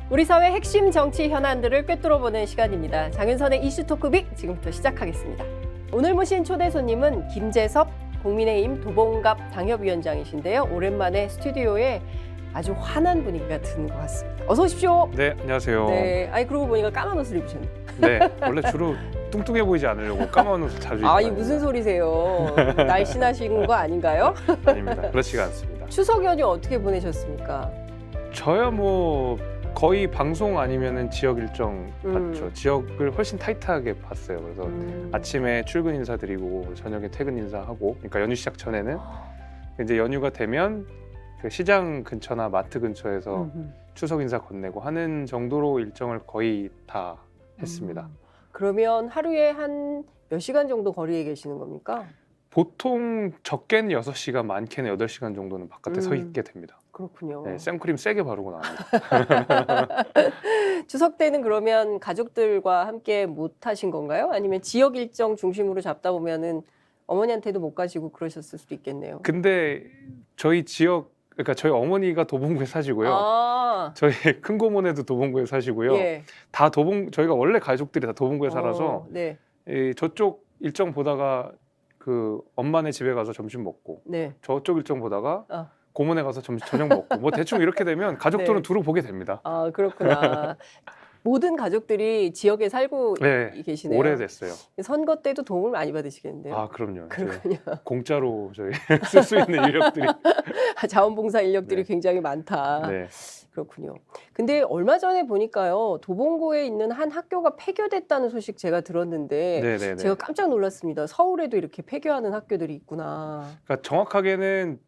우리 사회 핵심 정치 현안들을 꿰뚫어보는 시간입니다. 장윤선의 이슈 토크빅 지금부터 시작하겠습니다. 오늘 모신 초대 손님은 김재섭 국민의힘 도봉갑 당협위원장이신데요. 오랜만에 스튜디오에 아주 환한 분위기가 드는 것 같습니다. 어서 오십시오. 네, 안녕하세요. 네, 아니 그러고 보니까 까만 옷을 입으셨네. 네, 원래 주로 뚱뚱해 보이지 않으려고 까만 옷을 자주 입고 아이 다닙니다. 무슨 소리세요? 날씬하신 거 아닌가요? 아닙니다. 그렇지가 않습니다. 추석 연휴 어떻게 보내셨습니까? 저야 뭐 거의 방송 아니면은 지역 일정 봤죠. 지역을 훨씬 타이트하게 봤어요. 그래서 아침에 출근 인사드리고 저녁에 퇴근 인사하고, 그러니까 연휴 시작 전에는 이제 연휴가 되면 그 시장 근처나 마트 근처에서 추석 인사 건네고 하는 정도로 일정을 거의 다 했습니다. 그러면 하루에 한 몇 시간 정도 거리에 계시는 겁니까? 보통 적게는 6시간, 많게는 8시간 정도는 바깥에 서 있게 됩니다. 그렇군요. 네, 생크림 세게 바르고 나옵니다. 추석 때는 그러면 가족들과 함께 못 하신 건가요? 아니면 지역 일정 중심으로 잡다 보면은 어머니한테도 못 가시고 그러셨을 수도 있겠네요. 근데 저희 지역, 그러니까 저희 어머니가 도봉구에 사시고요. 아, 저희 큰고모네도 도봉구에 사시고요. 예. 다 저희가 원래 가족들이 다 도봉구에 살아서 네, 저쪽 일정 보다가 그 엄마네 집에 가서 점심 먹고, 네. 저쪽 일정 보다가 아. 고모네 가서 저녁 먹고, 뭐 대충 이렇게 되면 가족들은 네. 두루 보게 됩니다. 아, 그렇구나. 모든 가족들이 지역에 살고 네, 계시네요. 오래됐어요. 선거 때도 도움을 많이 받으시겠는데요. 아, 그럼요. 그렇군요. 공짜로 저희 쓸 수 있는 인력들이. 자원봉사 인력들이 네. 굉장히 많다. 네. 그렇군요. 근데 얼마 전에 보니까요, 도봉구에 있는 한 학교가 폐교됐다는 소식 제가 들었는데 네네네. 제가 깜짝 놀랐습니다. 서울에도 이렇게 폐교하는 학교들이 있구나. 그러니까 정확하게는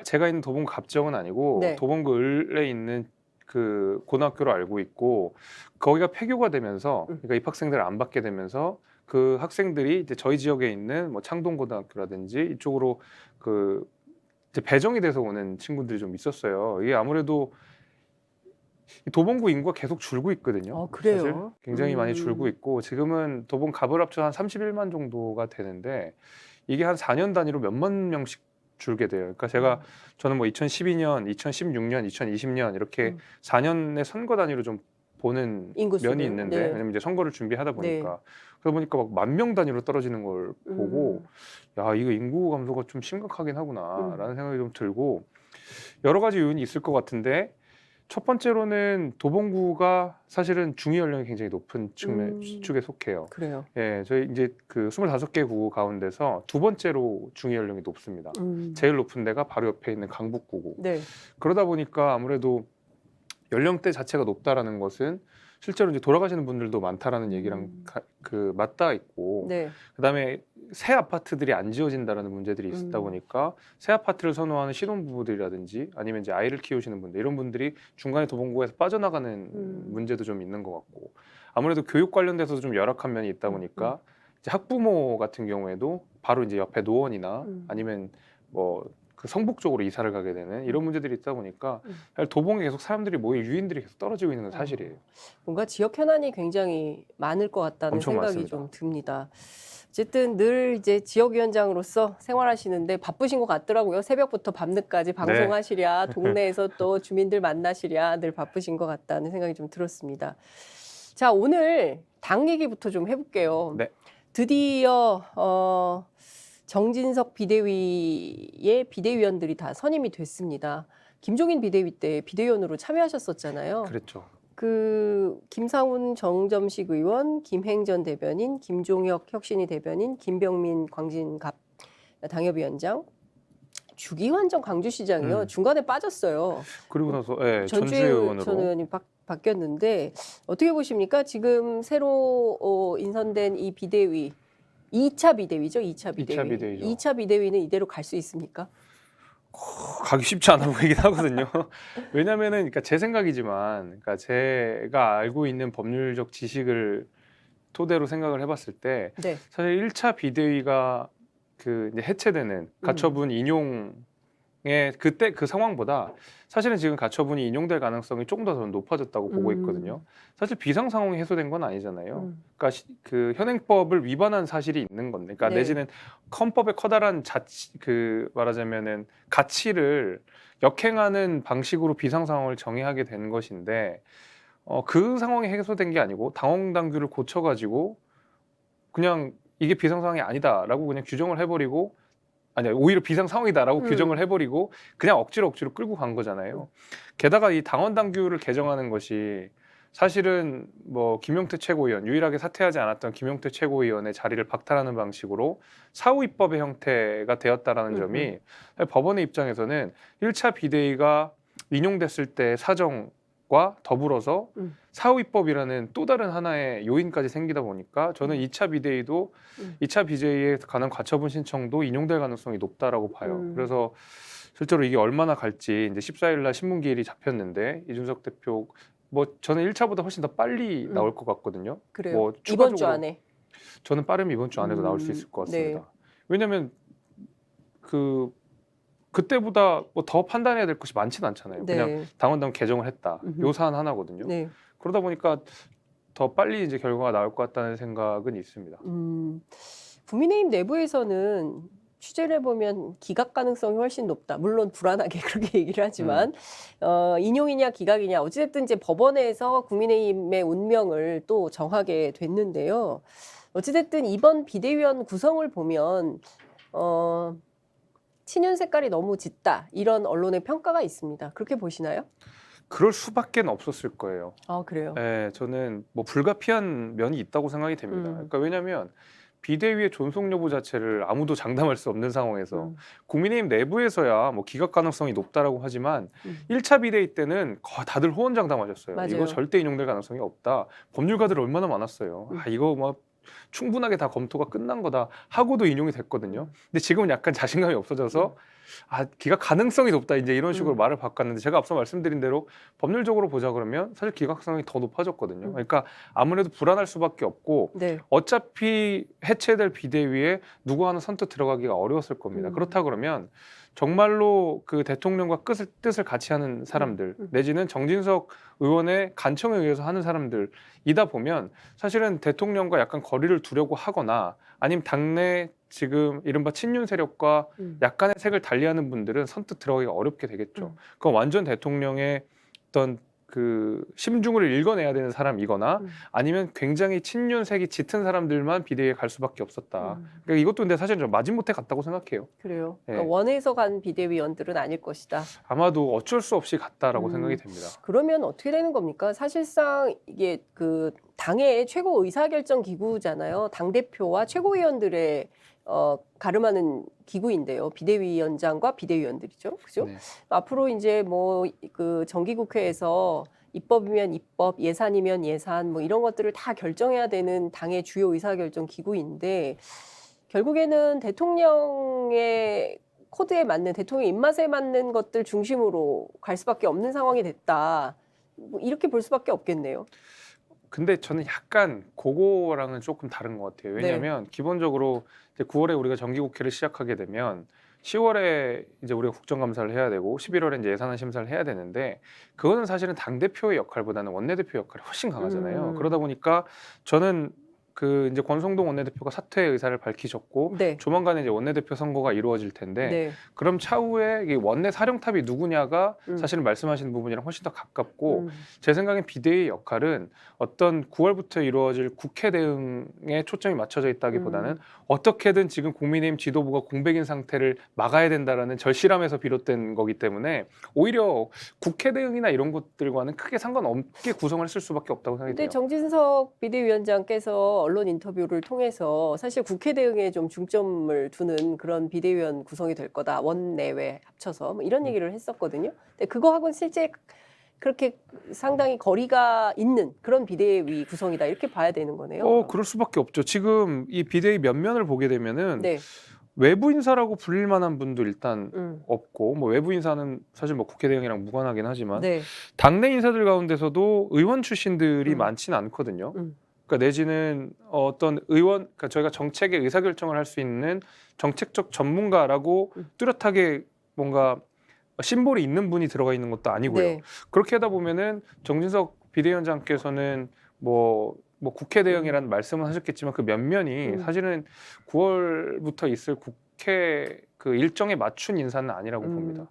제가 있는 도봉구 갑정은 아니고 네. 도봉구 을에 있는 그 고등학교로 알고 있고, 거기가 폐교가 되면서, 그러니까 입학생들을 안 받게 되면서 그 학생들이 이제 저희 지역에 있는 뭐 창동고등학교라든지 이쪽으로 그 이제 배정이 돼서 오는 친구들이 좀 있었어요. 이게 아무래도 이 도봉구 인구가 계속 줄고 있거든요. 아, 그래요? 사실 굉장히 많이 줄고 있고, 지금은 도봉갑을 합쳐 한 31만 정도가 되는데 이게 한 4년 단위로 몇만 명씩 줄게 돼요. 그러니까 저는 뭐 2012년, 2016년, 2020년 이렇게 4년의 선거 단위로 좀 보는 인구수를. 면이 있는데, 네. 왜냐면 이제 선거를 준비하다 보니까 그러다 보니까 막 10,000명 단위로 떨어지는 걸 보고, 야, 이거 인구 감소가 좀 심각하긴 하구나라는 생각이 좀 들고, 여러 가지 요인이 있을 것 같은데, 첫 번째로는 도봉구가 사실은 중위 연령이 굉장히 높은 축에 속해요. 그래요. 예, 저희 이제 그 25개 구 가운데서 두 번째로 중위 연령이 높습니다. 제일 높은 데가 바로 옆에 있는 강북구고. 네. 그러다 보니까 아무래도 연령대 자체가 높다라는 것은 실제로 이제 돌아가시는 분들도 많다라는 얘기랑 맞닿아 있고, 네. 그다음에 새 아파트들이 안 지어진다라는 문제들이 있다 보니까 새 아파트를 선호하는 신혼부부들이라든지 아니면 이제 아이를 키우시는 분들, 이런 분들이 중간에 도봉구에서 빠져나가는 문제도 좀 있는 것 같고, 아무래도 교육 관련돼서도 좀 열악한 면이 있다 보니까 이제 학부모 같은 경우에도 바로 이제 옆에 노원이나 아니면 뭐 그 성북 쪽으로 이사를 가게 되는 이런 문제들이 있다 보니까 사실 도봉에 계속 사람들이 모일 유인들이 계속 떨어지고 있는 건 사실이에요. 뭔가 지역 현안이 굉장히 많을 것 같다는 엄청 생각이 많습니다. 좀 듭니다. 어쨌든 늘 이제 지역위원장으로서 생활하시는데 바쁘신 것 같더라고요. 새벽부터 밤늦까지 방송하시랴, 동네에서 또 주민들 만나시랴 늘 바쁘신 것 같다는 생각이 좀 들었습니다. 자, 오늘 당 얘기부터 좀 해볼게요. 네. 드디어 정진석 비대위의 비대위원들이 다 선임이 됐습니다. 김종인 비대위 때 비대위원으로 참여하셨었잖아요. 그랬죠. 그 김상훈 정점식 의원, 김행전 대변인, 김종혁 혁신위 대변인, 김병민 광진갑 당협위원장, 주기환 전 광주시장이요. 중간에 빠졌어요. 그리고 나서 전주의 전주의 의원으로. 전 의원이 바뀌었는데 어떻게 보십니까? 지금 새로 인선된 이 비대위, 2차 비대위죠. 2차 비대위. 2차 비대위죠. 2차 비대위는 이대로 갈 수 있습니까? 가기 쉽지 않아 보이긴 하거든요. 왜냐면은, 그러니까 제 생각이지만, 그러니까 제가 알고 있는 법률적 지식을 토대로 생각을 해봤을 때, 네. 사실 1차 비대위가 그 이제 해체되는 가처분 인용의 그때 그 상황보다 사실은 지금 가처분이 인용될 가능성이 조금 더 저는 높아졌다고 보고 있거든요. 사실 비상 상황이 해소된 건 아니잖아요. 그러니까 그 현행법을 위반한 사실이 있는 건데, 그러니까 네. 내지는 헌법의 커다란 말하자면은 가치를 역행하는 방식으로 비상 상황을 정의하게 된 것인데, 그 상황이 해소된 게 아니고 당원 당규를 고쳐가지고 그냥 이게 비상 상황이 아니다라고 그냥 규정을 해버리고 아니야 오히려 비상 상황이다라고 규정을 해버리고 그냥 억지로 끌고 간 거잖아요. 게다가 이 당원 당규를 개정하는 것이 사실은 뭐 김용태 최고위원 유일하게 사퇴하지 않았던 김용태 최고위원의 자리를 박탈하는 방식으로 사후 입법의 형태가 되었다라는 점이 법원의 입장에서는 1차 비대위가 인용됐을 때 사정과 더불어서 사후 입법이라는 또 다른 하나의 요인까지 생기다 보니까 저는 2차 비대위도 2차 비대위에 관한 가처분 신청도 인용될 가능성이 높다라고 봐요. 그래서 실제로 이게 얼마나 갈지 이제 14일 날 신문기일이 잡혔는데 이준석 대표 뭐 저는 1차보다 훨씬 더 빨리 나올 것 같거든요. 그래요. 뭐 이번 주 안에. 저는 빠르면 이번 주 안에도 나올 수 있을 것 같습니다. 네. 왜냐하면 그때보다 뭐 더 판단해야 될 것이 많지는 않잖아요. 네. 그냥 당원 개정을 했다. 요 사안 하나거든요. 네. 그러다 보니까 더 빨리 이제 결과가 나올 것 같다는 생각은 있습니다. 국민의힘 내부에서는 취재를 해보면 기각 가능성이 훨씬 높다. 물론 불안하게 그렇게 얘기를 하지만 인용이냐 기각이냐 어찌됐든 이제 법원에서 국민의힘의 운명을 또 정하게 됐는데요. 어찌됐든 이번 비대위원 구성을 보면 친윤 색깔이 너무 짙다. 이런 언론의 평가가 있습니다. 그렇게 보시나요? 그럴 수밖에 없었을 거예요. 아, 그래요? 네, 저는 뭐 불가피한 면이 있다고 생각이 됩니다. 그러니까 왜냐하면 비대위의 존속 여부 자체를 아무도 장담할 수 없는 상황에서 국민의힘 내부에서야 뭐 기각 가능성이 높다라고 하지만 1차 비대위 때는 다들 호언장담하셨어요. 맞아요. 이거 절대 인용될 가능성이 없다. 법률가들 얼마나 많았어요. 이거 뭐 충분하게 다 검토가 끝난 거다 하고도 인용이 됐거든요. 근데 지금은 약간 자신감이 없어져서 기각 가능성이 높다 이제 이런 식으로 말을 바꿨는데 제가 앞서 말씀드린 대로 법률적으로 보자 그러면 사실 기각성이 더 높아졌거든요. 그러니까 아무래도 불안할 수밖에 없고 네. 어차피 해체될 비대위에 누구 하나 선뜻 들어가기가 어려웠을 겁니다. 그렇다 그러면 정말로 그 대통령과 뜻을 같이 하는 사람들 내지는 정진석 의원의 간청에 의해서 하는 사람들이다 보면 사실은 대통령과 약간 거리를 두려고 하거나 아니면 당내 지금 이른바 친윤 세력과 약간의 색을 달리하는 분들은 선뜻 들어가기가 어렵게 되겠죠. 그건 완전 대통령의 어떤 그 심중을 읽어내야 되는 사람이거나 아니면 굉장히 친윤색이 짙은 사람들만 비대위에 갈 수밖에 없었다. 그러니까 이것도 근데 사실 좀 마지못해 갔다고 생각해요. 그래요. 네. 그러니까 원해서 간 비대위원들은 아닐 것이다. 아마도 어쩔 수 없이 갔다라고 생각이 됩니다. 그러면 어떻게 되는 겁니까? 사실상 이게 그 당의 최고 의사결정 기구잖아요. 당 대표와 최고위원들의 가름하는 기구인데요. 비대위원장과 비대위원들이죠. 그죠? 네. 앞으로 이제 뭐 그 정기국회에서 입법이면 입법, 예산이면 예산 뭐 이런 것들을 다 결정해야 되는 당의 주요 의사결정 기구인데 결국에는 대통령의 코드에 맞는 대통령 입맛에 맞는 것들 중심으로 갈 수밖에 없는 상황이 됐다. 뭐 이렇게 볼 수밖에 없겠네요. 근데 저는 약간 그거랑은 조금 다른 것 같아요. 왜냐하면 기본적으로 이제 9월에 우리가 정기국회를 시작하게 되면 10월에 이제 우리가 국정감사를 해야 되고 11월에 이제 예산안 심사를 해야 되는데 그거는 사실은 당 대표의 역할보다는 원내대표 역할이 훨씬 강하잖아요. 그러다 보니까 저는 그 이제 권성동 원내대표가 사퇴 의사를 밝히셨고 네. 조만간에 이제 원내대표 선거가 이루어질 텐데 네. 그럼 차후에 이 원내 사령탑이 누구냐가 사실은 말씀하시는 부분이랑 훨씬 더 가깝고 제 생각엔 비대위의 역할은 어떤 9월부터 이루어질 국회 대응에 초점이 맞춰져 있다기보다는 어떻게든 지금 국민의힘 지도부가 공백인 상태를 막아야 된다라는 절실함에서 비롯된 거기 때문에 오히려 국회 대응이나 이런 것들과는 크게 상관없게 구성을 했을 수밖에 없다고 생각이 근데 돼요. 정진석 비대위원장께서 언론 인터뷰를 통해서 사실 국회 대응에 좀 중점을 두는 그런 비대위원 구성이 될 거다. 원내외 합쳐서 뭐 이런 얘기를 했었거든요. 근데 그거하고는 실제 그렇게 상당히 거리가 있는 그런 비대위 구성이다. 이렇게 봐야 되는 거네요. 그럴 수밖에 없죠. 지금 이 비대위 면면을 보게 되면은 네. 외부 인사라고 불릴 만한 분도 일단 없고 뭐 외부 인사는 사실 뭐 국회 대응이랑 무관하긴 하지만 네. 당내 인사들 가운데서도 의원 출신들이 많지는 않거든요. 그러니까 내지는 어떤 의원, 그러니까 저희가 정책의 의사결정을 할 수 있는 정책적 전문가라고 뚜렷하게 뭔가 심볼이 있는 분이 들어가 있는 것도 아니고요. 네. 그렇게 하다 보면은 정진석 비대위원장께서는 뭐 국회 대응이라는 말씀은 하셨겠지만 그 면면이 사실은 9월부터 있을 국회 그 일정에 맞춘 인사는 아니라고 봅니다.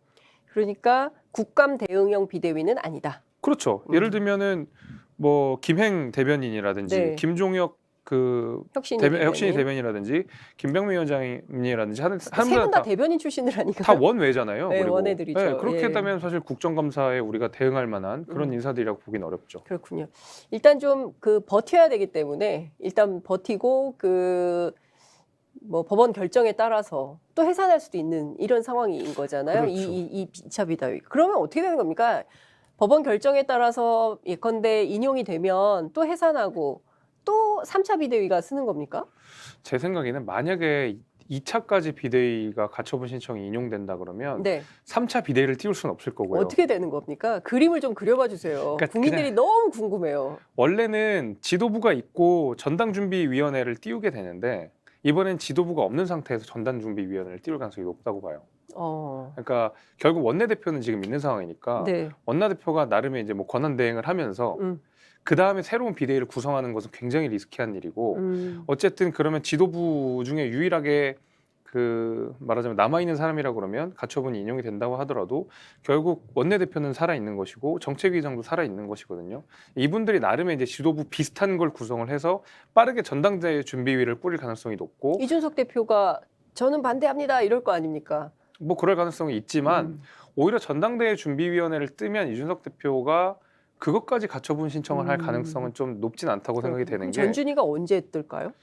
그러니까 국감 대응형 비대위는 아니다. 그렇죠. 예를 들면은 뭐 김행 대변인이라든지 네. 김종혁 그 혁신이 혁신이 대변인. 대변인이라든지 김병민 위원장이라든지 하는 세 분 다 대변인 출신들 아닌가요? 다 원외잖아요. 네, 그리고 원외들이죠. 네, 그렇게 예. 되면 사실 국정감사에 우리가 대응할 만한 그런 인사들이라고 보기는 어렵죠. 그렇군요. 일단 좀 그 버텨야 되기 때문에 일단 버티고 그 뭐 법원 결정에 따라서 또 해산할 수도 있는 이런 상황인 거잖아요. 그렇죠. 이 2차 비대위. 그러면 어떻게 되는 겁니까? 법원 결정에 따라서 예컨대 인용이 되면 또 해산하고 또 3차 비대위가 쓰는 겁니까? 제 생각에는 만약에 2차까지 비대위가 가처분 신청이 인용된다 그러면 네. 3차 비대위를 띄울 수는 없을 거고요. 어떻게 되는 겁니까? 그림을 좀 그려봐 주세요. 그러니까 국민들이 너무 궁금해요. 원래는 지도부가 있고 전당준비위원회를 띄우게 되는데 이번엔 지도부가 없는 상태에서 전당준비위원회를 띄울 가능성이 높다고 봐요. 그러니까 결국 원내대표는 지금 있는 상황이니까 네. 원내대표가 나름의 이제 뭐 권한 대행을 하면서 그 다음에 새로운 비대위를 구성하는 것은 굉장히 리스키한 일이고 어쨌든 그러면 지도부 중에 유일하게 그 말하자면 남아있는 사람이라고 그러면 가처분이 인용이 된다고 하더라도 결국 원내대표는 살아있는 것이고 정책위의장도 살아있는 것이거든요. 이분들이 나름의 이제 지도부 비슷한 걸 구성을 해서 빠르게 전당대회 준비위를 꾸릴 가능성이 높고 이준석 대표가 저는 반대합니다 이럴 거 아닙니까? 뭐 그럴 가능성이 있지만 오히려 전당대회 준비위원회를 뜨면 이준석 대표가 그것까지 가처분 신청을 할 가능성은 좀 높진 않다고 생각이 되는 게 전준희가 언제 뜰까요?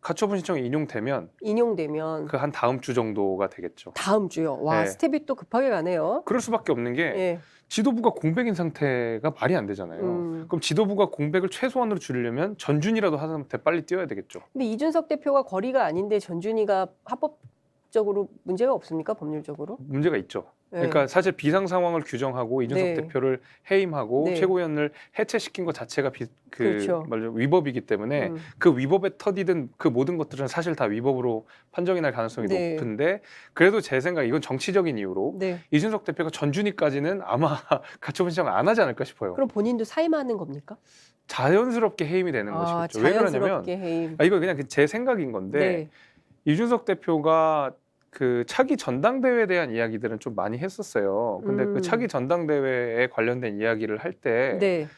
가처분 신청이 인용되면 그 한 다음 주 정도가 되겠죠. 다음 주요. 와, 네. 스텝이 또 급하게 가네요. 그럴 수밖에 없는 게 예. 지도부가 공백인 상태가 말이 안 되잖아요. 그럼 지도부가 공백을 최소한으로 줄이려면 전준이라도 하나한테 빨리 뛰어야 되겠죠. 근데 이준석 대표가 거리가 아닌데 전준희가 합법적으로 문제가 없습니까? 법률적으로? 문제가 있죠. 예. 그러니까 사실 비상 상황을 규정하고 이준석 네. 대표를 해임하고 네. 최고위원을 해체시킨 것 자체가 그렇죠. 위법이기 때문에 그 위법에 터디든 그 모든 것들은 사실 다 위법으로 판정이 날 가능성이 네. 높은데 그래도 제 생각 이건 정치적인 이유로 네. 이준석 대표가 전준위까지는 아마 가처분 신청을 안 하지 않을까 싶어요. 그럼 본인도 사임하는 겁니까? 자연스럽게 해임이 되는 것이겠죠. 왜 그러냐면 자연스럽게 해임. 이거 그냥 제 생각인 건데 네. 이준석 대표가 그 차기 전당대회에 대한 이야기들은 좀 많이 했었어요. 근데 그 차기 전당대회에 관련된 이야기를 할 때 네.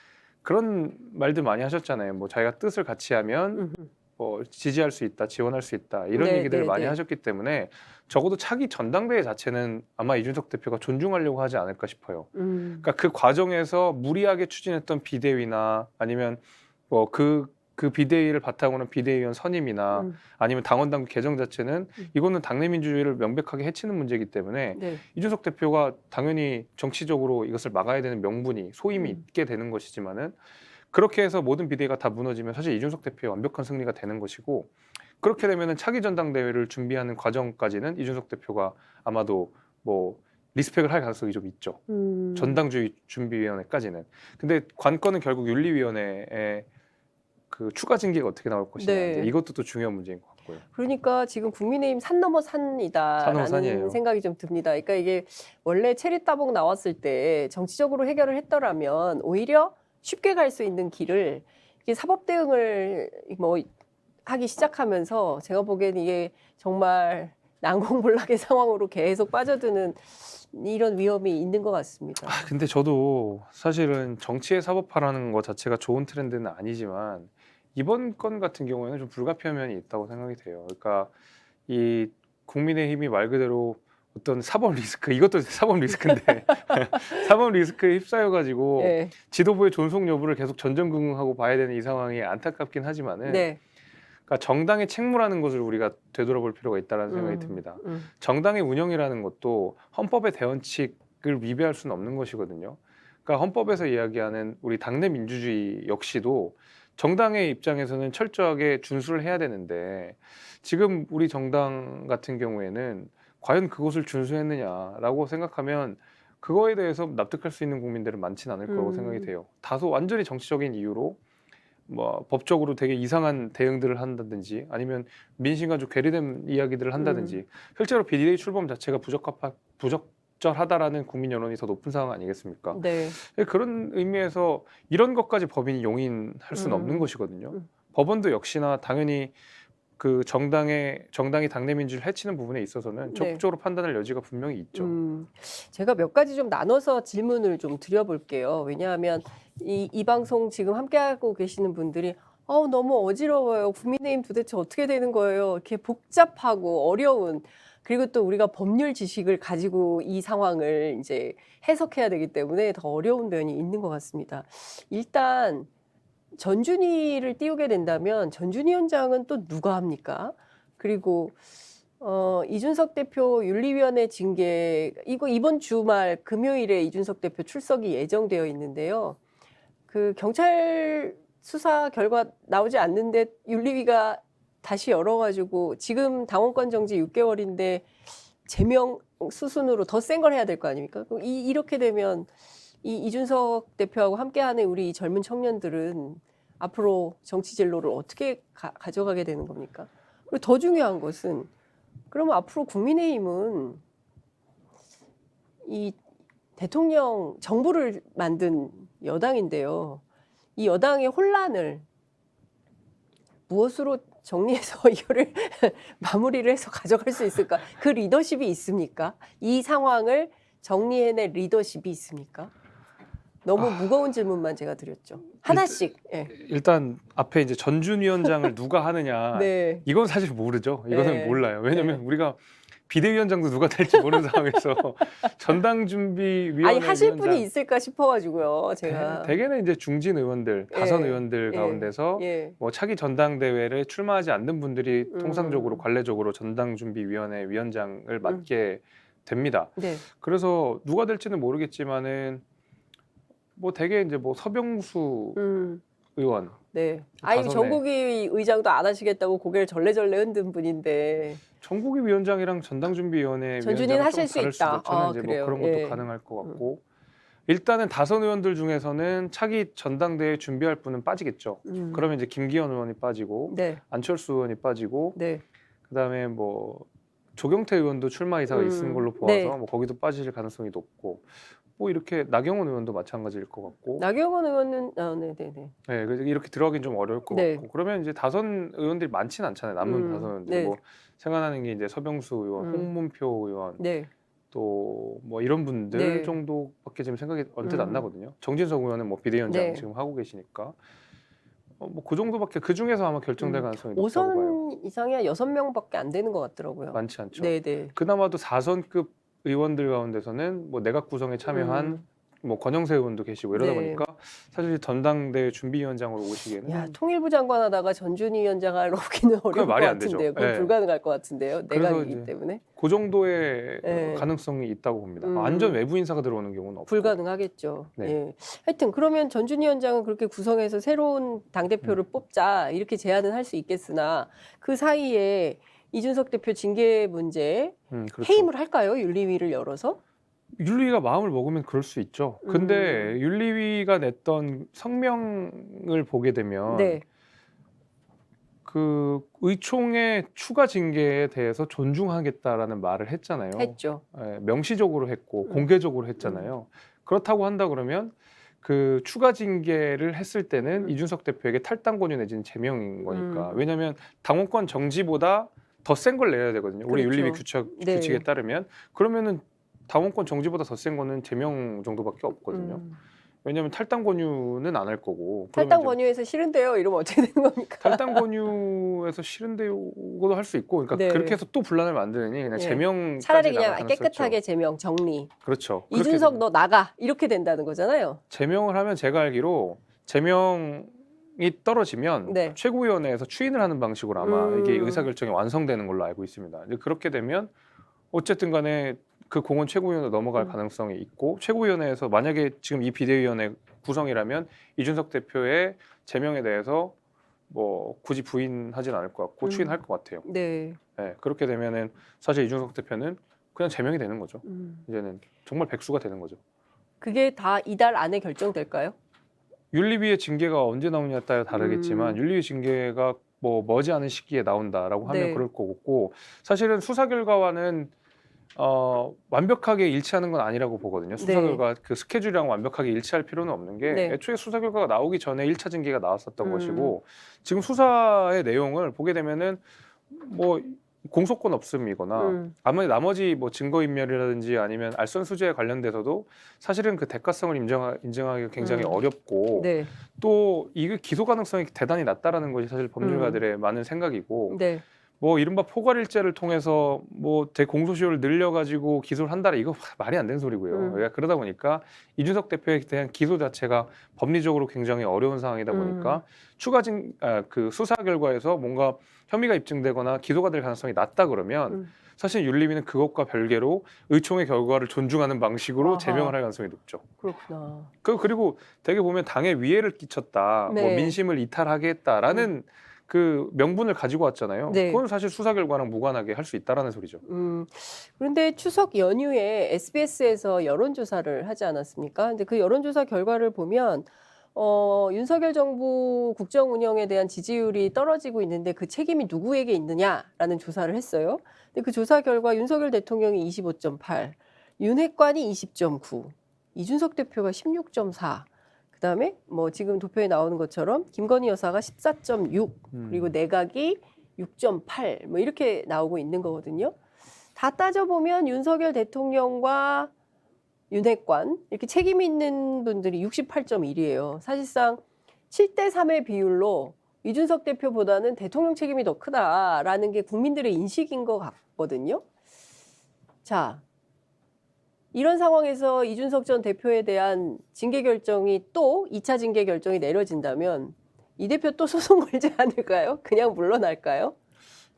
그런 말들 많이 하셨잖아요. 뭐 자기가 뜻을 같이 하면 뭐 지지할 수 있다, 지원할 수 있다 이런 네, 얘기들을 네, 많이 네. 하셨기 때문에 적어도 차기 전당대회 자체는 아마 이준석 대표가 존중하려고 하지 않을까 싶어요. 그러니까 그 과정에서 무리하게 추진했던 비대위나 아니면 뭐 그 비대위를 바탕으로 한 비대위원 선임이나 아니면 당원 당규 개정 자체는 이거는 당내 민주주의를 명백하게 해치는 문제이기 때문에 네. 이준석 대표가 당연히 정치적으로 이것을 막아야 되는 명분이 소임이 있게 되는 것이지만은 그렇게 해서 모든 비대위가 다 무너지면 사실 이준석 대표의 완벽한 승리가 되는 것이고 그렇게 되면은 차기 전당대회를 준비하는 과정까지는 이준석 대표가 아마도 뭐 리스펙을 할 가능성이 좀 있죠. 전당주의 준비위원회까지는. 근데 관건은 결국 윤리위원회에 그 추가 징계가 어떻게 나올 것이냐 네. 이것도 또 중요한 문제인 것 같고요. 그러니까 지금 국민의힘 산 넘어 산이다라는 산이에요. 생각이 좀 듭니다. 그러니까 이게 원래 체리 따봉 나왔을 때 정치적으로 해결을 했더라면 오히려 쉽게 갈 수 있는 길을 이게 사법 대응을 뭐 하기 시작하면서 제가 보기에는 이게 정말 난공불락의 상황으로 계속 빠져드는 이런 위험이 있는 것 같습니다. 근데 저도 사실은 정치의 사법화라는 것 자체가 좋은 트렌드는 아니지만 이번 건 같은 경우에는 좀 불가피한 면이 있다고 생각이 돼요. 그러니까 이 국민의힘이 말 그대로 어떤 사법 리스크, 이것도 사법 리스크인데 사법 리스크에 휩싸여가지고 네. 지도부의 존속 여부를 계속 전전긍긍하고 봐야 되는 이 상황이 안타깝긴 하지만은 네. 그러니까 정당의 책무라는 것을 우리가 되돌아볼 필요가 있다는 생각이 듭니다. 정당의 운영이라는 것도 헌법의 대원칙을 위배할 수는 없는 것이거든요. 그러니까 헌법에서 이야기하는 우리 당내 민주주의 역시도 정당의 입장에서는 철저하게 준수를 해야 되는데 지금 우리 정당 같은 경우에는 과연 그것을 준수했느냐라고 생각하면 그거에 대해서 납득할 수 있는 국민들은 많지는 않을 거라고 생각이 돼요. 다소 완전히 정치적인 이유로 뭐 법적으로 되게 이상한 대응들을 한다든지 아니면 민심과 좀 괴리된 이야기들을 한다든지 실제로 비대위 출범 자체가 부적절하다라는 국민 여론이 더 높은 상황 아니겠습니까? 네. 그런 의미에서 이런 것까지 법인이 용인할 수는 없는 것이거든요. 법원도 역시나 당연히 그 정당이 당내 민주를 해치는 부분에 있어서는 네. 적극적으로 판단할 여지가 분명히 있죠. 제가 몇 가지 좀 나눠서 질문을 좀 드려볼게요. 왜냐하면 이 방송 지금 함께하고 계시는 분들이 너무 어지러워요. 국민의힘 도대체 어떻게 되는 거예요? 이렇게 복잡하고 어려운 그리고 또 우리가 법률 지식을 가지고 이 상황을 이제 해석해야 되기 때문에 더 어려운 면이 있는 것 같습니다. 일단 전준희를 띄우게 된다면 전준희 위원장은 또 누가 합니까? 그리고 이준석 대표 윤리위원회 징계 이거 이번 주말 금요일에 이준석 대표 출석이 예정되어 있는데요. 그 경찰 수사 결과 나오지 않는데 윤리위가 다시 열어가지고 지금 당원권 정지 6개월인데 제명 수순으로 더 센 걸 해야 될 거 아닙니까? 이렇게 되면 이준석 대표하고 함께하는 우리 이 젊은 청년들은 앞으로 정치 진로를 어떻게 가져가게 되는 겁니까? 그리고 더 중요한 것은 그러면 앞으로 국민의힘은 이 대통령 정부를 만든 여당인데요. 이 여당의 혼란을 무엇으로 정리해서 이거를 마무리를 해서 가져갈 수 있을까? 그 리더십이 있습니까? 이 상황을 정리해낼 리더십이 있습니까? 너무 무거운 질문만 제가 드렸죠. 하나씩. 예. 일단 앞에 이제 전준 위원장을 누가 하느냐 네. 이건 사실 모르죠. 이거는 네. 몰라요. 왜냐하면 네. 우리가 비대위원장도 누가 될지 모르는 상황에서 전당준비위원회 아니 하실 위원장, 분이 있을까 싶어가지고요. 제가. 대개는 이제 중진 의원들, 다선 의원들 예. 가운데서 예. 뭐 차기 전당대회를 출마하지 않는 분들이 음. 통상적으로 관례적으로 전당준비위원회 위원장을 맡게 됩니다. 네. 그래서 누가 될지는 모르겠지만은 뭐 대개 이제 뭐 서병수 의원, 네. 아니 다선에. 정국위 의장도 안 하시겠다고 고개를 절레절레 흔든 분인데. 정국위 위원장이랑 전당준비위원회 전준희는 위원장은 하실 좀 수 다를 수도 있다. 있잖아요. 이제 그래요. 뭐 그런 것도 예. 가능할 것 같고 일단은 다선 의원들 중에서는 차기 전당대회 준비할 분은 빠지겠죠. 그러면 이제 김기현 의원이 빠지고 네. 안철수 의원이 빠지고 네. 그다음에 뭐 조경태 의원도 출마 의사가 있는 걸로 보아서 네. 뭐 거기도 빠질 가능성이 높고 뭐 이렇게 나경원 의원도 마찬가지일 것 같고 나경원 의원은 네네네. 네, 그래서 이렇게 들어가긴 좀 어려울 것 네. 같고 그러면 이제 다선 의원들이 많지는 않잖아요. 남은 다선 의원들 네. 뭐 생각나는 게 이제 서병수 의원, 홍문표 의원 네. 또 뭐 이런 분들 네. 정도밖에 지금 생각이 언뜻 안 나거든요. 정진석 의원은 뭐 비대위원장 네. 지금 하고 계시니까 뭐 그 정도밖에 그 중에서 아마 결정될 가능성이 높다고 봐요. 5선 이상이 한 6명밖에 안 되는 것 같더라고요. 많지 않죠. 네네. 그나마도 4선급 의원들 가운데서는 뭐 내각 구성에 참여한 뭐 권영세 의원도 계시고 이러다 네. 보니까 사실 전당대회 준비위원장으로 오시기에는 야 통일부 장관 하다가 전준희 위원장을 오기는 어려울 것 말이 안 되죠. 같은데요. 그건 네. 불가능할 것 같은데요. 그래서 내각이기 이제 때문에 그 정도의 네. 가능성이 있다고 봅니다. 완전 외부 인사가 들어오는 경우는 없고. 불가능하겠죠. 네. 예. 하여튼 그러면 전준희 위원장은 그렇게 구성해서 새로운 당 대표를 뽑자 이렇게 제안은 할 수 있겠으나 그 사이에 이준석 대표 징계 문제 그렇죠. 해임을 할까요? 윤리위를 열어서? 윤리위가 마음을 먹으면 그럴 수 있죠. 근데 윤리위가 냈던 성명을 보게 되면 네. 그 의총의 추가 징계에 대해서 존중하겠다라는 말을 했잖아요. 했죠. 예, 명시적으로 했고 공개적으로 했잖아요. 그렇다고 한다 그러면 그 추가 징계를 했을 때는 이준석 대표에게 탈당 권유 내지는 제명인 거니까. 왜냐하면 당원권 정지보다 더 센 걸 내야 되거든요. 우리 그렇죠. 윤리위 네. 규칙에 따르면 그러면은 당원권 정지보다 더 센 거는 제명 정도밖에 없거든요. 왜냐하면 탈당 권유는 안 할 거고. 탈당 그러면 이제 권유해서 싫은데요. 이러면 어떻게 되는 겁니까? 탈당 권유에서 싫은데요도 할 수 있고, 그러니까 네. 그렇게 해서 또 분란을 만드느니 그냥 네. 제명 차라리 그냥 깨끗하게 제명 정리. 그렇죠. 그렇게 이준석 되면 너 나가 이렇게 된다는 거잖아요. 제명을 하면 제가 알기로 제명이 떨어지면 네. 최고위원회에서 추인을 하는 방식으로 아마 이게 의사결정이 완성되는 걸로 알고 있습니다. 이제 그렇게 되면 어쨌든 간에 그 공은 최고위원회 넘어갈 가능성이 있고 최고위원회에서 만약에 지금 이 비대위원회 구성이라면 이준석 대표의 제명에 대해서 뭐 굳이 부인하진 않을 것 같고 추인할 것 같아요. 네. 네, 그렇게 되면은 사실 이준석 대표는 그냥 제명이 되는 거죠. 이제는 정말 백수가 되는 거죠. 그게 다 이달 안에 결정될까요? 윤리위의 징계가 언제 나오냐에 따라 다르겠지만 윤리위 징계가 뭐 머지않은 시기에 나온다라고 하면 네. 그럴 거고 사실은 수사 결과와는 완벽하게 일치하는 건 아니라고 보거든요. 수사 네. 결과 그 스케줄이랑 완벽하게 일치할 필요는 없는 게 네. 애초에 수사 결과가 나오기 전에 1차 징계가 나왔었던 것이고 지금 수사의 내용을 보게 되면은 뭐 공소권 없음이거나 아마 나머지 뭐 증거인멸이라든지 아니면 알선 수재에 관련돼서도 사실은 그 대가성을 인정하기가 굉장히 어렵고 네. 또 이게 기소 가능성이 대단히 낮다라는 것이 사실 법률가들의 많은 생각이고 네. 뭐 이른바 포괄일죄를 통해서 뭐 대공소시효를 늘려가지고 기소를 한다라 이거 말이 안 되는 소리고요. 그러니까 그러다 보니까 이준석 대표에 대한 기소 자체가 법리적으로 굉장히 어려운 상황이다 보니까 그 수사 결과에서 뭔가 혐의가 입증되거나 기소가 될 가능성이 낮다 그러면 사실 윤리위는 그것과 별개로 의총의 결과를 존중하는 방식으로 아하. 제명을 할 가능성이 높죠. 그렇구나. 그리고 되게 보면 당에 위해를 끼쳤다, 네. 뭐 민심을 이탈하게 했다라는 그 명분을 가지고 왔잖아요. 네. 그건 사실 수사 결과랑 무관하게 할 수 있다라는 소리죠. 그런데 추석 연휴에 SBS에서 여론조사를 하지 않았습니까? 근데 그 여론조사 결과를 보면 윤석열 정부 국정 운영에 대한 지지율이 떨어지고 있는데 그 책임이 누구에게 있느냐라는 조사를 했어요. 근데 그 조사 결과 윤석열 대통령이 25.8, 윤핵관이 20.9, 이준석 대표가 16.4. 그다음에 뭐 지금 도표에 나오는 것처럼 김건희 여사가 14.6 그리고 내각이 6.8 뭐 이렇게 나오고 있는 거거든요. 다 따져보면 윤석열 대통령과 윤핵관 이렇게 책임 있는 분들이 68.1이에요. 사실상 7대 3의 비율로 이준석 대표보다는 대통령 책임이 더 크다라는 게 국민들의 인식인 것 같거든요. 자, 이런 상황에서 이준석 전 대표에 대한 징계 결정이 또 2차 징계 결정이 내려진다면 이 대표 또 소송 걸지 않을까요? 그냥 물러날까요?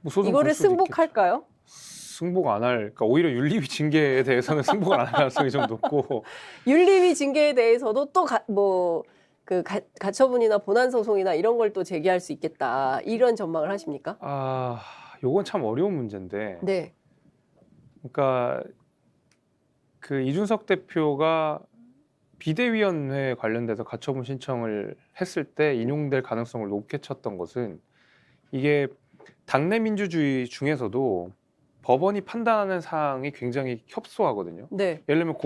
뭐 소송 이거를 걸 수도 승복할까요? 있겠죠. 승복 안 할, 그러니까 오히려 윤리위 징계에 대해서는 승복을 안 할 가능성이 좀 높고 윤리위 징계에 대해서도 또 가처분이나 본안 소송이나 이런 걸 또 제기할 수 있겠다. 이런 전망을 하십니까? 요건 참 어려운 문제인데, 네. 그러니까 그 이준석 대표가 비대위원회 관련돼서 가처분 신청을 했을 때 인용될 가능성을 높게 쳤던 것은 이게 당내 민주주의 중에서도 법원이 판단하는 사항이 굉장히 협소하거든요. 네. 예를 들면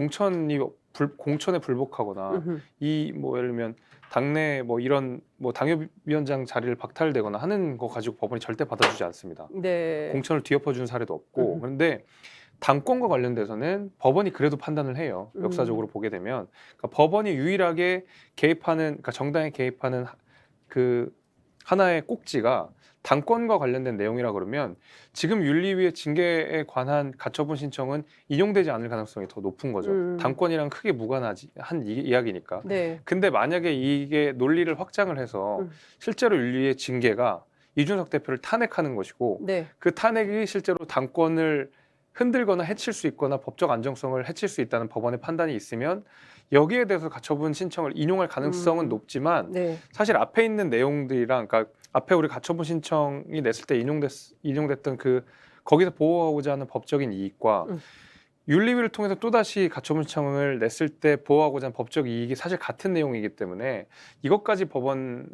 공천에 불복하거나 이 뭐 예를 들면 당내 뭐 이런 뭐 당협위원장 자리를 박탈되거나 하는 거 가지고 법원이 절대 받아주지 않습니다. 네. 공천을 뒤엎어준 사례도 없고 그런데 당권과 관련돼서는 법원이 그래도 판단을 해요. 역사적으로 보게 되면 그러니까 법원이 유일하게 개입하는 그러니까 정당에 개입하는 그 하나의 꼭지가 당권과 관련된 내용이라 그러면 지금 윤리위의 징계에 관한 가처분 신청은 인용되지 않을 가능성이 더 높은 거죠. 당권이랑 크게 무관하지 한 이야기니까. 네. 근데 만약에 이게 논리를 확장을 해서 실제로 윤리위의 징계가 이준석 대표를 탄핵하는 것이고 네. 그 탄핵이 실제로 당권을 흔들거나 해칠 수 있거나 법적 안정성을 해칠 수 있다는 법원의 판단이 있으면 여기에 대해서 가처분 신청을 인용할 가능성은 높지만 네. 사실 앞에 있는 내용들이랑 그러니까 앞에 우리 가처분 신청이 냈을 때 인용됐던 그 거기서 보호하고자 하는 법적인 이익과 윤리위를 통해서 또다시 가처분 신청을 냈을 때 보호하고자 하는 법적 이익이 사실 같은 내용이기 때문에 이것까지 법원이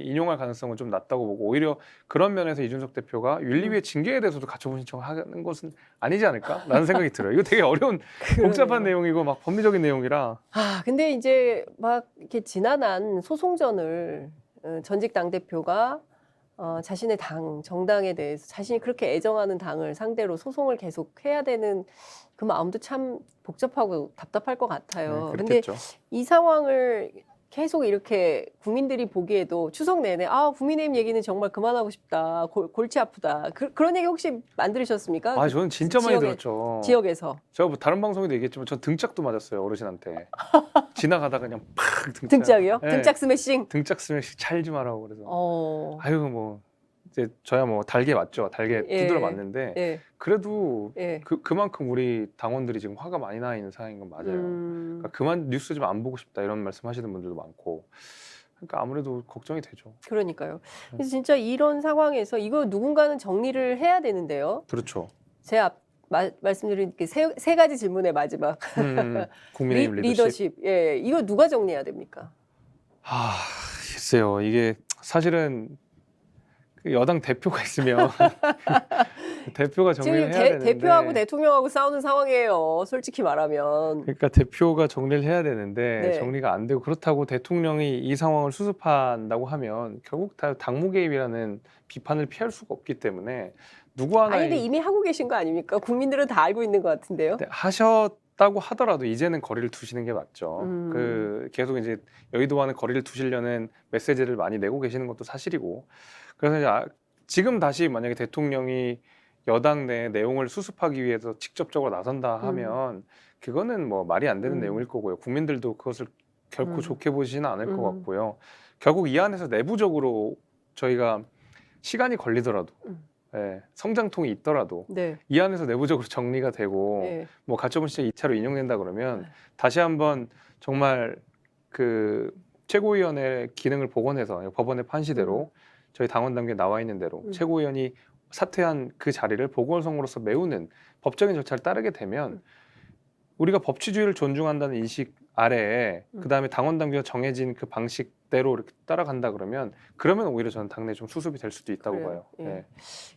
인용할 가능성은 좀 낮다고 보고 오히려 그런 면에서 이준석 대표가 윤리위의 징계에 대해서도 가처분 신청하는 것은 아니지 않을까라는 생각이 들어요. 이거 되게 어려운 복잡한 내용이고 막 법리적인 내용이라. 근데 이제 막 이렇게 지난한 소송전을 전직 당대표가 자신의 정당에 대해서 자신이 그렇게 애정하는 당을 상대로 소송을 계속 해야 되는 그 마음도 참 복잡하고 답답할 것 같아요. 근데 이 상황을 계속 이렇게 국민들이 보기에도 추석 내내 국민의힘 얘기는 정말 그만하고 싶다. 골치 아프다. 그런 얘기 혹시 안 들으셨습니까? 저는 진짜 많이 들었죠. 지역에서. 제가 뭐 다른 방송에도 얘기했지만 전 등짝도 맞았어요. 어르신한테. 지나가다가 그냥 팍 등짝이요? 네. 등짝 스매싱? 등짝 스매싱 찰지 마라고 그래서. 아유 뭐 이제 저야 뭐 달게 맞죠. 달게 두드려 맞는데 그래도 그만큼 우리 당원들이 지금 화가 많이 나 있는 상황인 건 맞아요. 그러니까 그만 뉴스 좀 안 보고 싶다 이런 말씀하시는 분들도 많고. 그러니까 아무래도 걱정이 되죠. 그러니까요. 그래서 진짜 이런 상황에서 이거 누군가는 정리를 해야 되는데요. 그렇죠. 제 말씀드린 세 가지 질문의 마지막 국민의힘 리더십. 예, 이거 누가 정리해야 됩니까? 글쎄요. 이게 사실은 여당 대표가 있으면 대표가 정리를 지금 해야 되는데 대표하고 대통령하고 싸우는 상황이에요. 솔직히 말하면. 그러니까 대표가 정리를 해야 되는데 네. 정리가 안 되고 그렇다고 대통령이 이 상황을 수습한다고 하면 결국 다 당무 개입이라는 비판을 피할 수가 없기 때문에 누구 아니 하나의 근데 이미 하고 계신 거 아닙니까? 국민들은 다 알고 있는 것 같은데요. 네, 하셨다고 하더라도 이제는 거리를 두시는 게 맞죠. 그 계속 이제 여의도와는 거리를 두시려는 메시지를 많이 내고 계시는 것도 사실이고 그래서 이제 지금 다시 만약에 대통령이 여당 내 내용을 수습하기 위해서 직접적으로 나선다 하면 그거는 뭐 말이 안 되는 내용일 거고요. 국민들도 그것을 결코 좋게 보시지는 않을 것 같고요. 결국 이 안에서 내부적으로 저희가 시간이 걸리더라도 예, 성장통이 있더라도 네. 이 안에서 내부적으로 정리가 되고 네. 뭐 가처분 시장 2차로 인용된다 그러면 네. 다시 한번 정말 그 최고위원회 기능을 복원해서 법원의 판시대로 저희 당원 단계에 나와 있는 대로 최고위원이 사퇴한 그 자리를 보궐선거로서 메우는 법적인 절차를 따르게 되면 우리가 법치주의를 존중한다는 인식 아래에 그다음에 당원 단계가 정해진 그 방식대로 이렇게 따라간다 그러면 오히려 저는 당내 좀 수습이 될 수도 있다고 그래요. 봐요. 예. 네.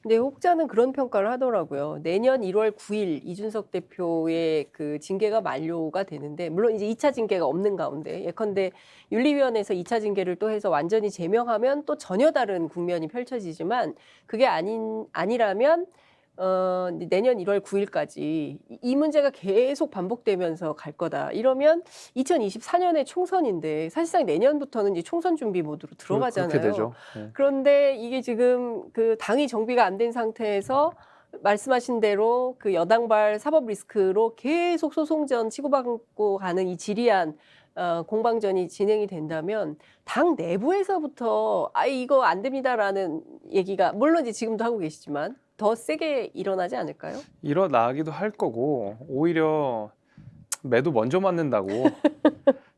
근데 혹자는 그런 평가를 하더라고요. 내년 1월 9일 이준석 대표의 그 징계가 만료가 되는데 물론 이제 2차 징계가 없는 가운데 예컨대 윤리위원회에서 2차 징계를 또 해서 완전히 제명하면 또 전혀 다른 국면이 펼쳐지지만 그게 아니라면 내년 1월 9일까지 이 문제가 계속 반복되면서 갈 거다. 이러면 2024년에 총선인데 사실상 내년부터는 이제 총선 준비 모드로 들어가잖아요. 그렇게 되죠. 네. 그런데 이게 지금 그 당이 정비가 안 된 상태에서 말씀하신 대로 그 여당발 사법 리스크로 계속 소송전 치고받고 가는 이 지리한 공방전이 진행이 된다면 당 내부에서부터 이거 안 됩니다라는 얘기가 물론 이제 지금도 하고 계시지만 더 세게 일어나지 않을까요? 일어나기도 할 거고 오히려 매도 먼저 맞는다고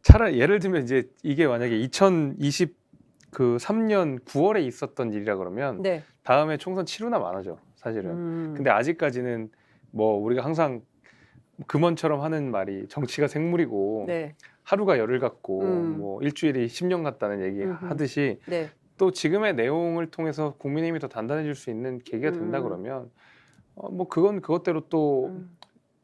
차라리 예를 들면 이제 이게 만약에 2023년 9월에 있었던 일이라 그러면 네. 다음에 총선 치루나 마나죠 사실은. 근데 아직까지는 뭐 우리가 항상 금원처럼 하는 말이 정치가 생물이고 네. 하루가 열흘 같고 뭐 일주일이 10년 같다는 얘기 하듯이 네. 또 지금의 내용을 통해서 국민의힘이 더 단단해질 수 있는 계기가 된다 그러면 뭐 그건 그것대로 또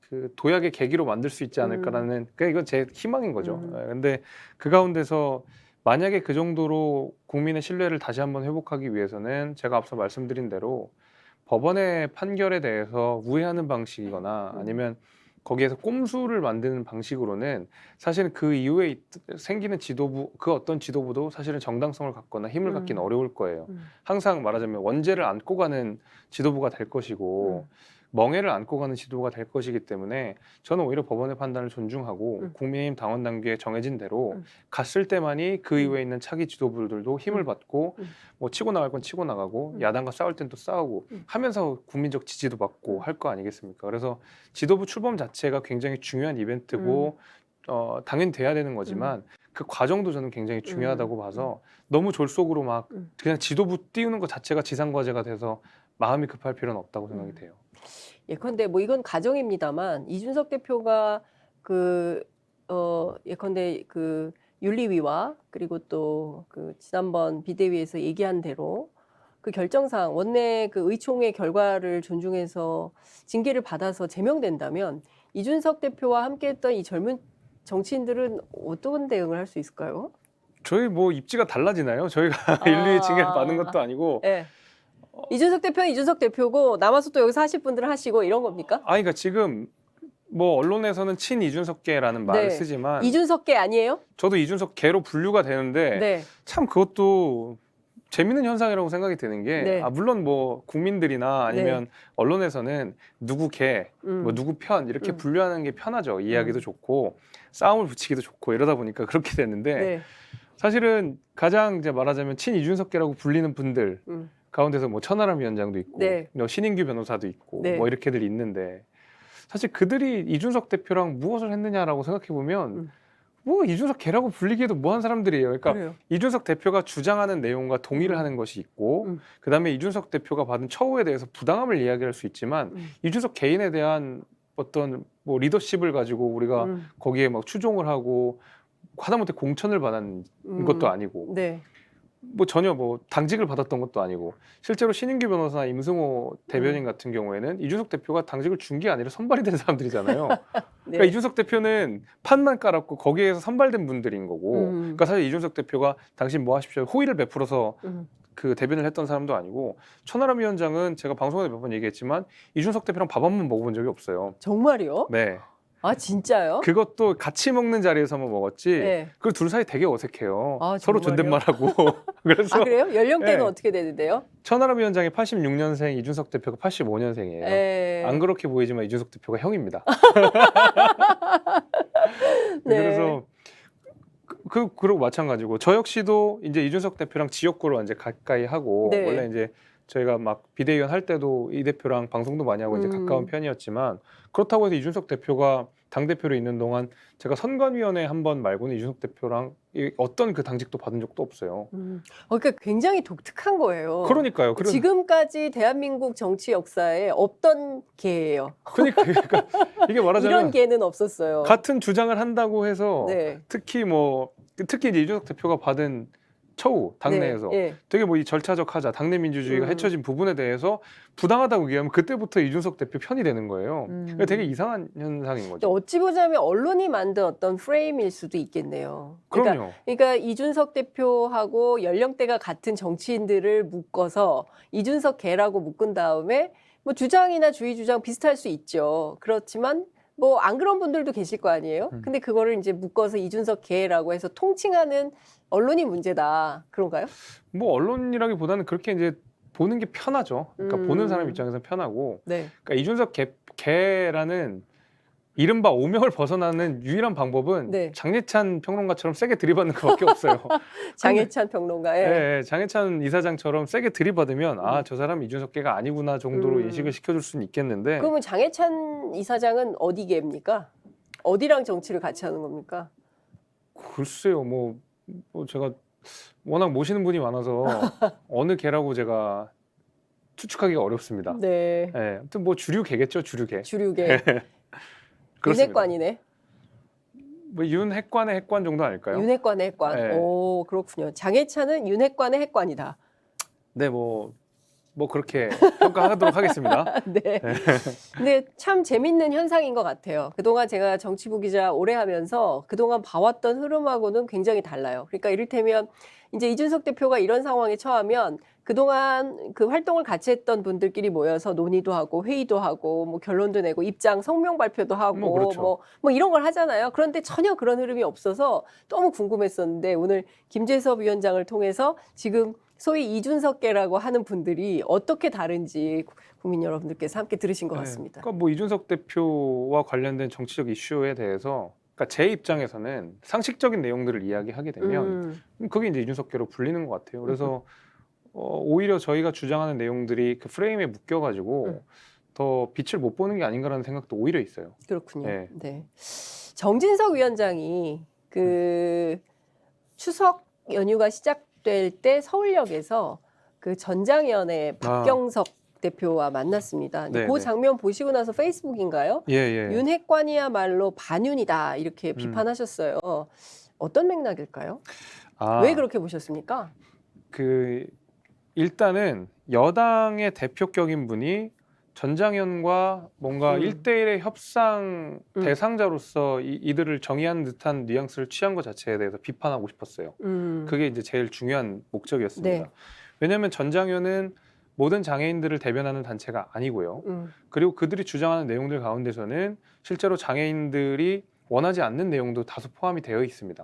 그 도약의 계기로 만들 수 있지 않을까라는 그러니까 이건 제 희망인 거죠. 근데 그 가운데서 만약에 그 정도로 국민의 신뢰를 다시 한번 회복하기 위해서는 제가 앞서 말씀드린 대로 법원의 판결에 대해서 우회하는 방식이거나 아니면 거기에서 꼼수를 만드는 방식으로는 사실은 그 이후에 생기는 지도부 그 어떤 지도부도 사실은 정당성을 갖거나 힘을 갖기는 어려울 거예요. 항상 말하자면 원죄를 안고 가는 지도부가 될 것이고 멍해를 안고 가는 지도부가 될 것이기 때문에 저는 오히려 법원의 판단을 존중하고 국민의힘 당원 단계에 정해진 대로 갔을 때만이 그 이후에 있는 차기 지도부들도 힘을 받고 뭐 치고 나갈 건 치고 나가고 야당과 싸울 땐 또 싸우고 하면서 국민적 지지도 받고 할 거 아니겠습니까? 그래서 지도부 출범 자체가 굉장히 중요한 이벤트고 당연히 돼야 되는 거지만 그 과정도 저는 굉장히 중요하다고 봐서 너무 졸속으로 막 그냥 지도부 띄우는 것 자체가 지상과제가 돼서 마음이 급할 필요는 없다고 생각이 돼요. 예컨대 뭐 이건 가정입니다만 이준석 대표가 예컨대 그 윤리위와 그리고 또 그 지난번 비대위에서 얘기한 대로 그 결정상 원내 그 의총의 결과를 존중해서 징계를 받아서 제명된다면 이준석 대표와 함께했던 이 젊은 정치인들은 어떤 대응을 할 수 있을까요? 저희 뭐 입지가 달라지나요? 저희가 윤리 징계를 받는 것도 아니고. 네. 이준석 대표는 이준석 대표고 남아서 또 여기서 하실 분들은 하시고 이런 겁니까? 그러니까 지금 뭐 언론에서는 친 이준석계라는 말을 쓰지만 이준석계 아니에요? 저도 이준석계로 분류가 되는데 참 그것도 재밌는 현상이라고 생각이 드는 게 물론 뭐 국민들이나 아니면 언론에서는 누구 계, 뭐 누구 편 이렇게 분류하는 게 편하죠. 이해하기도 좋고 싸움을 붙이기도 좋고 이러다 보니까 그렇게 됐는데 사실은 가장 이제 말하자면 친 이준석계라고 불리는 분들 가운데서 뭐 천하람 위원장도 있고 뭐 신인규 변호사도 있고 뭐 이렇게들 있는데 사실 그들이 이준석 대표랑 무엇을 했느냐라고 생각해 보면 뭐 이준석 개라고 불리기에도 뭐한 사람들이에요. 그러니까 그래요. 이준석 대표가 주장하는 내용과 동의를 하는 것이 있고 그다음에 이준석 대표가 받은 처우에 대해서 부당함을 이야기할 수 있지만 이준석 개인에 대한 어떤 뭐 리더십을 가지고 우리가 거기에 막 추종을 하고 하다못해 공천을 받은 것도 아니고 뭐 전혀 뭐 당직을 받았던 것도 아니고 실제로 신인규 변호사나 임승호 대변인 같은 경우에는 이준석 대표가 당직을 준 게 아니라 선발이 된 사람들이잖아요. 네. 그러니까 이준석 대표는 판만 깔았고 거기에서 선발된 분들인 거고 그러니까 사실 이준석 대표가 당신 뭐 하십시오 호의를 베풀어서 그 대변을 했던 사람도 아니고 천하람 위원장은 제가 방송에서 몇 번 얘기했지만 이준석 대표랑 밥 한 번 먹어본 적이 없어요. 정말요? 네. 아 진짜요? 그것도 같이 먹는 자리에서만 먹었지. 네. 그 둘 사이 되게 어색해요. 아, 서로 정말요? 존댓말하고. 그래서 아 그래요? 연령대는 네. 어떻게 되는데요? 천하람 위원장이 86년생, 이준석 대표가 85년생이에요. 네. 안 그렇게 보이지만 이준석 대표가 형입니다. 네. 그래서 그러고 마찬가지고 저 역시도 이제 이준석 대표랑 지역구를 이제 가까이 하고 네. 원래 이제 저희가 막 비대위원 할 때도 이 대표랑 방송도 많이 하고 이제 가까운 편이었지만 그렇다고 해서 이준석 대표가 당 대표로 있는 동안 제가 선관위원회 한 번 말고는 이준석 대표랑 어떤 그 당직도 받은 적도 없어요. 그러니까 굉장히 독특한 거예요. 그러니까요. 지금까지 대한민국 정치 역사에 없던 계예요. 그러니까 이게 이런 말하자면 계는 없었어요. 같은 주장을 한다고 해서 네. 특히 이제 이준석 대표가 받은 처우 당내에서 네. 되게 뭐 이 절차적 하자 당내 민주주의가 해쳐진 부분에 대해서 부당하다고 얘기하면 그때부터 이준석 대표 편이 되는 거예요. 그러니까 되게 이상한 현상인 거죠. 어찌 보자면 언론이 만든 어떤 프레임일 수도 있겠네요. 그럼요. 그러니까 이준석 대표하고 연령대가 같은 정치인들을 묶어서 이준석 계라고 묶은 다음에 뭐 주장이나 주의 주장 비슷할 수 있죠. 그렇지만 뭐 안 그런 분들도 계실 거 아니에요. 근데 그거를 이제 묶어서 이준석 계라고 해서 통칭하는 언론이 문제다. 그런가요? 뭐 언론이라기보다는 그렇게 이제 보는 게 편하죠. 그러니까 보는 사람 입장에서는 편하고. 네. 그러니까 이준석 계라는 이른바 오명을 벗어나는 유일한 방법은 네. 장례찬 평론가처럼 세게 들이받는 것밖에 없어요. 장혜찬 평론가의 네, 장혜찬 이사장처럼 세게 들이받으면 아, 저 사람 이준석 계가 아니구나 정도로 인식을 시켜줄 수는 있겠는데 그러면 장혜찬 이사장은 어디 계입니까? 어디랑 정치를 같이 하는 겁니까? 글쎄요, 뭐 제가 워낙 모시는 분이 많아서 어느 계라고 제가 추측하기가 어렵습니다. 네. 네, 아무튼 뭐 주류계겠죠, 주류계. 주류계. 그렇습니다. 윤핵관이네. 뭐 윤핵관의 핵관 정도 아닐까요? 윤핵관의 핵관. 네. 오, 그렇군요. 장혜찬은 윤핵관의 핵관이다. 네, 뭐 그렇게 평가하도록 하겠습니다. 네. 근데 참 재밌는 현상인 것 같아요. 그동안 제가 정치부 기자 오래 하면서 그동안 봐왔던 흐름하고는 굉장히 달라요. 그러니까 이를테면 이제 이준석 대표가 이런 상황에 처하면 그동안 그 활동을 같이 했던 분들끼리 모여서 논의도 하고 회의도 하고 뭐 결론도 내고 입장 성명 발표도 하고 그렇죠. 뭐 이런 걸 하잖아요. 그런데 전혀 그런 흐름이 없어서 너무 궁금했었는데 오늘 김재섭 위원장을 통해서 지금 소위 이준석계라고 하는 분들이 어떻게 다른지 국민 여러분들께서 함께 들으신 것 같습니다. 그러니까 뭐 이준석 대표와 관련된 정치적 이슈에 대해서 그러니까 제 입장에서는 상식적인 내용들을 이야기하게 되면 그게 이제 이준석계로 불리는 것 같아요. 그래서 오히려 저희가 주장하는 내용들이 그 프레임에 묶여가지고 더 빛을 못 보는 게 아닌가라는 생각도 오히려 있어요. 그렇군요. 네. 네. 정진석 위원장이 그 추석 연휴가 시작될 때 서울역에서 그 전장현의 박경석 대표와 만났습니다. 네, 그 네. 장면 보시고 나서 페이스북인가요? 예. 윤핵관이야말로 반윤이다 이렇게 비판하셨어요. 어떤 맥락일까요? 왜 그렇게 보셨습니까? 그 일단은 여당의 대표격인 분이 전장현과 뭔가 1대1의 협상 대상자로서 이들을 정의하는 듯한 뉘앙스를 취한 것 자체에 대해서 비판하고 싶었어요. 그게 이제 제일 중요한 목적이었습니다. 네. 왜냐하면 전장현은 모든 장애인들을 대변하는 단체가 아니고요. 그리고 그들이 주장하는 내용들 가운데서는 실제로 장애인들이 원하지 않는 내용도 다소 포함이 되어 있습니다.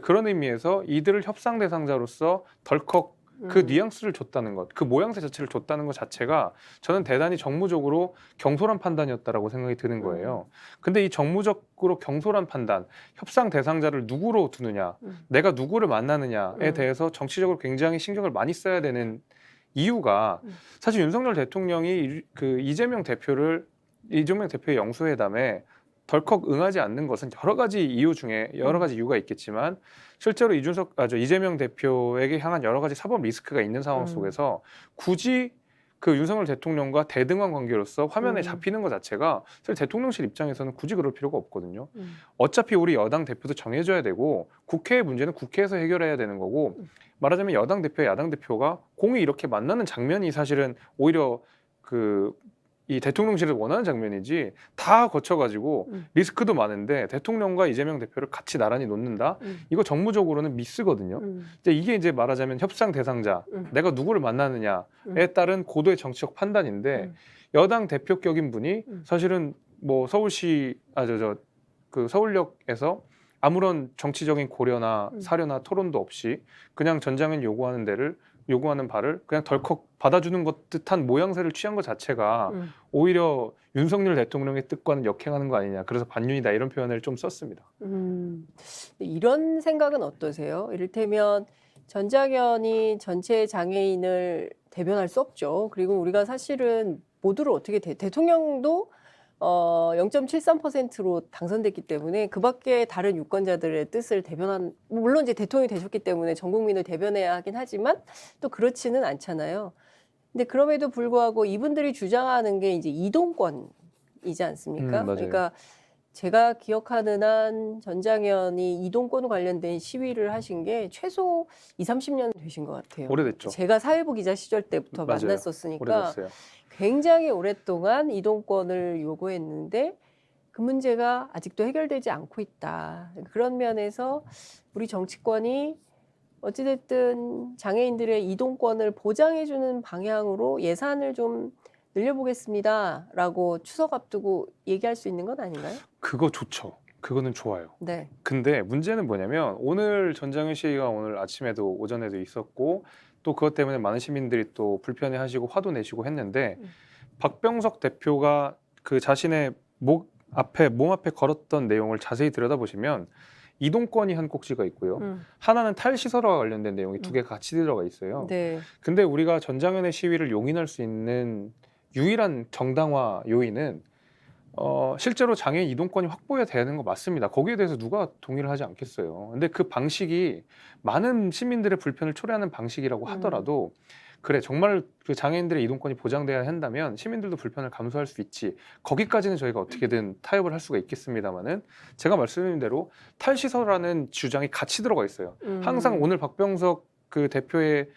그런 의미에서 이들을 협상 대상자로서 덜컥 그 뉘앙스를 줬다는 것, 그 모양새 자체를 줬다는 것 자체가 저는 대단히 정무적으로 경솔한 판단이었다라고 생각이 드는 거예요. 근데 이 정무적으로 경솔한 판단, 협상 대상자를 누구로 두느냐, 내가 누구를 만나느냐에 대해서 정치적으로 굉장히 신경을 많이 써야 되는 이유가 사실 윤석열 대통령이 그 이재명 대표의 영수회담에 덜컥 응하지 않는 것은 여러 가지 이유 중에 여러 가지 이유가 있겠지만 실제로 이재명 대표에게 향한 여러 가지 사법 리스크가 있는 상황 속에서 굳이 그 윤석열 대통령과 대등한 관계로서 화면에 잡히는 것 자체가 사실 대통령실 입장에서는 굳이 그럴 필요가 없거든요. 어차피 우리 여당 대표도 정해줘야 되고 국회의 문제는 국회에서 해결해야 되는 거고 말하자면 여당 대표, 야당 대표가 공이 이렇게 만나는 장면이 사실은 오히려 이 대통령실을 원하는 장면이지 다 거쳐가지고 리스크도 많은데 대통령과 이재명 대표를 같이 나란히 놓는다? 이거 정무적으로는 미스거든요. 이게 이제 말하자면 협상 대상자, 내가 누구를 만나느냐에 따른 고도의 정치적 판단인데 여당 대표격인 분이 사실은 뭐 서울시 그 서울역에서 아무런 정치적인 고려나 사려나 토론도 없이 그냥 전장현 요구하는 바를 그냥 덜컥 받아주는 것 듯한 모양새를 취한 것 자체가 오히려 윤석열 대통령의 뜻과는 역행하는 거 아니냐. 그래서 반윤이다 이런 표현을 좀 썼습니다. 이런 생각은 어떠세요? 이를테면 전장현이 전체 장애인을 대변할 수 없죠. 그리고 우리가 사실은 모두를 어떻게 대통령도 0.73%로 당선됐기 때문에 그 밖에 다른 유권자들의 뜻을 물론 이제 대통령이 되셨기 때문에 전 국민을 대변해야 하긴 하지만 또 그렇지는 않잖아요. 근데 그럼에도 불구하고 이분들이 주장하는 게 이제 이동권이지 않습니까? 맞아요. 그러니까 제가 기억하는 한 전장현이 이동권 관련된 시위를 하신 게 최소 20-30년 되신 것 같아요. 오래됐죠. 제가 사회부 기자 시절 때부터 맞아요. 만났었으니까 오래됐어요. 굉장히 오랫동안 이동권을 요구했는데 그 문제가 아직도 해결되지 않고 있다. 그런 면에서 우리 정치권이 어찌됐든 장애인들의 이동권을 보장해주는 방향으로 예산을 좀 늘려보겠습니다라고 추석 앞두고 얘기할 수 있는 건 아닌가요? 그거 좋죠. 그거는 좋아요. 네. 근데 문제는 뭐냐면 오늘 전장현 시위가 오늘 아침에도 오전에도 있었고 또 그것 때문에 많은 시민들이 또 불편해하시고 화도 내시고 했는데 박병석 대표가 그 자신의 몸 앞에 걸었던 내용을 자세히 들여다보시면 이동권이 한 꼭지가 있고요. 하나는 탈시설과 관련된 내용이 두 개가 같이 들어가 있어요. 네. 근데 우리가 전장현의 시위를 용인할 수 있는 유일한 정당화 요인은 실제로 장애인 이동권이 확보해야 되는 거 맞습니다. 거기에 대해서 누가 동의를 하지 않겠어요. 근데 그 방식이 많은 시민들의 불편을 초래하는 방식이라고 하더라도 그래 정말 그 장애인들의 이동권이 보장돼야 한다면 시민들도 불편을 감수할 수 있지. 거기까지는 저희가 어떻게든 타협을 할 수가 있겠습니다만은 제가 말씀드린 대로 탈시설이라는 주장이 같이 들어가 있어요. 항상 오늘 박병석 그 대표의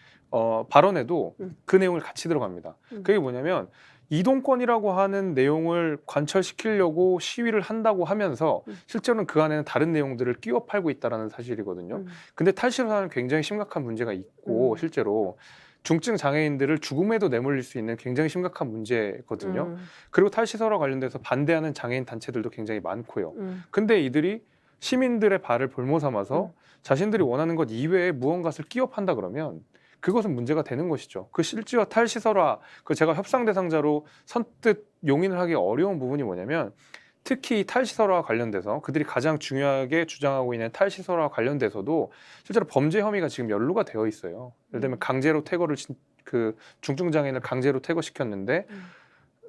발언에도 그 내용을 같이 들어갑니다. 그게 뭐냐면 이동권이라고 하는 내용을 관철시키려고 시위를 한다고 하면서 실제로는 그 안에는 다른 내용들을 끼워 팔고 있다는 사실이거든요. 근데 탈시설은 굉장히 심각한 문제가 있고 실제로 중증 장애인들을 죽음에도 내몰릴 수 있는 굉장히 심각한 문제거든요. 그리고 탈시설과 관련돼서 반대하는 장애인 단체들도 굉장히 많고요. 근데 이들이 시민들의 발을 볼모 삼아서 자신들이 원하는 것 이외에 무언가를 끼워 판다 그러면 그것은 문제가 되는 것이죠. 그 실제와 탈시설화, 그 제가 협상 대상자로 선뜻 용인을 하기 어려운 부분이 뭐냐면 특히 탈시설화와 관련돼서 그들이 가장 중요하게 주장하고 있는 탈시설화와 관련돼서도 실제로 범죄 혐의가 지금 연루가 되어 있어요. 예를 들면 강제로 퇴거를 그 중증 장애인을 강제로 퇴거시켰는데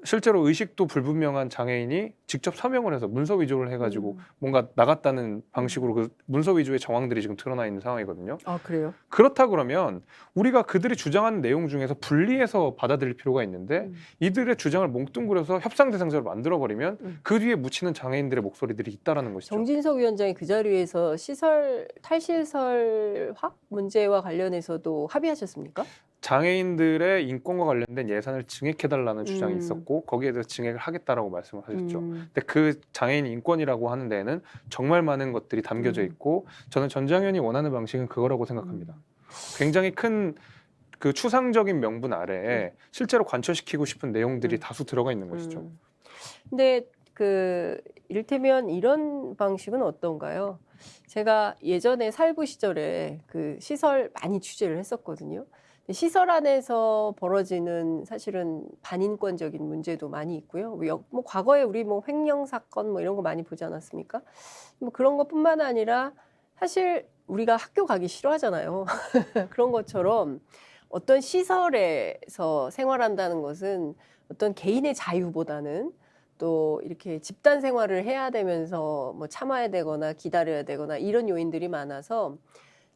실제로 의식도 불분명한 장애인이 직접 서명을 해서 문서 위조를 해가지고 뭔가 나갔다는 방식으로 그 문서 위조의 정황들이 지금 드러나 있는 상황이거든요. 아, 그래요? 그렇다 그러면 우리가 그들이 주장하는 내용 중에서 분리해서 받아들일 필요가 있는데 이들의 주장을 몽뚱그려서 협상 대상자로 만들어버리면 그 뒤에 묻히는 장애인들의 목소리들이 있다라는 것이죠. 정진석 위원장이 그 자리에서 탈시설화 문제와 관련해서도 합의하셨습니까? 장애인들의 인권과 관련된 예산을 증액해달라는 주장이 있었고 거기에 대해서 증액을 하겠다라고 말씀을 하셨죠. 근데 그 장애인 인권이라고 하는 데에는 정말 많은 것들이 담겨져 있고 저는 전장현이 원하는 방식은 그거라고 생각합니다. 굉장히 큰 그 추상적인 명분 아래에 실제로 관철시키고 싶은 내용들이 다수 들어가 있는 것이죠. 근데 이를테면 이런 방식은 어떤가요? 제가 예전에 살부 시절에 그 시설 많이 취재를 했었거든요. 시설 안에서 벌어지는 사실은 반인권적인 문제도 많이 있고요. 뭐 과거에 우리 뭐 횡령 사건 뭐 이런 거 많이 보지 않았습니까? 뭐 그런 것뿐만 아니라 사실 우리가 학교 가기 싫어하잖아요. 그런 것처럼 어떤 시설에서 생활한다는 것은 어떤 개인의 자유보다는 또 이렇게 집단 생활을 해야 되면서 뭐 참아야 되거나 기다려야 되거나 이런 요인들이 많아서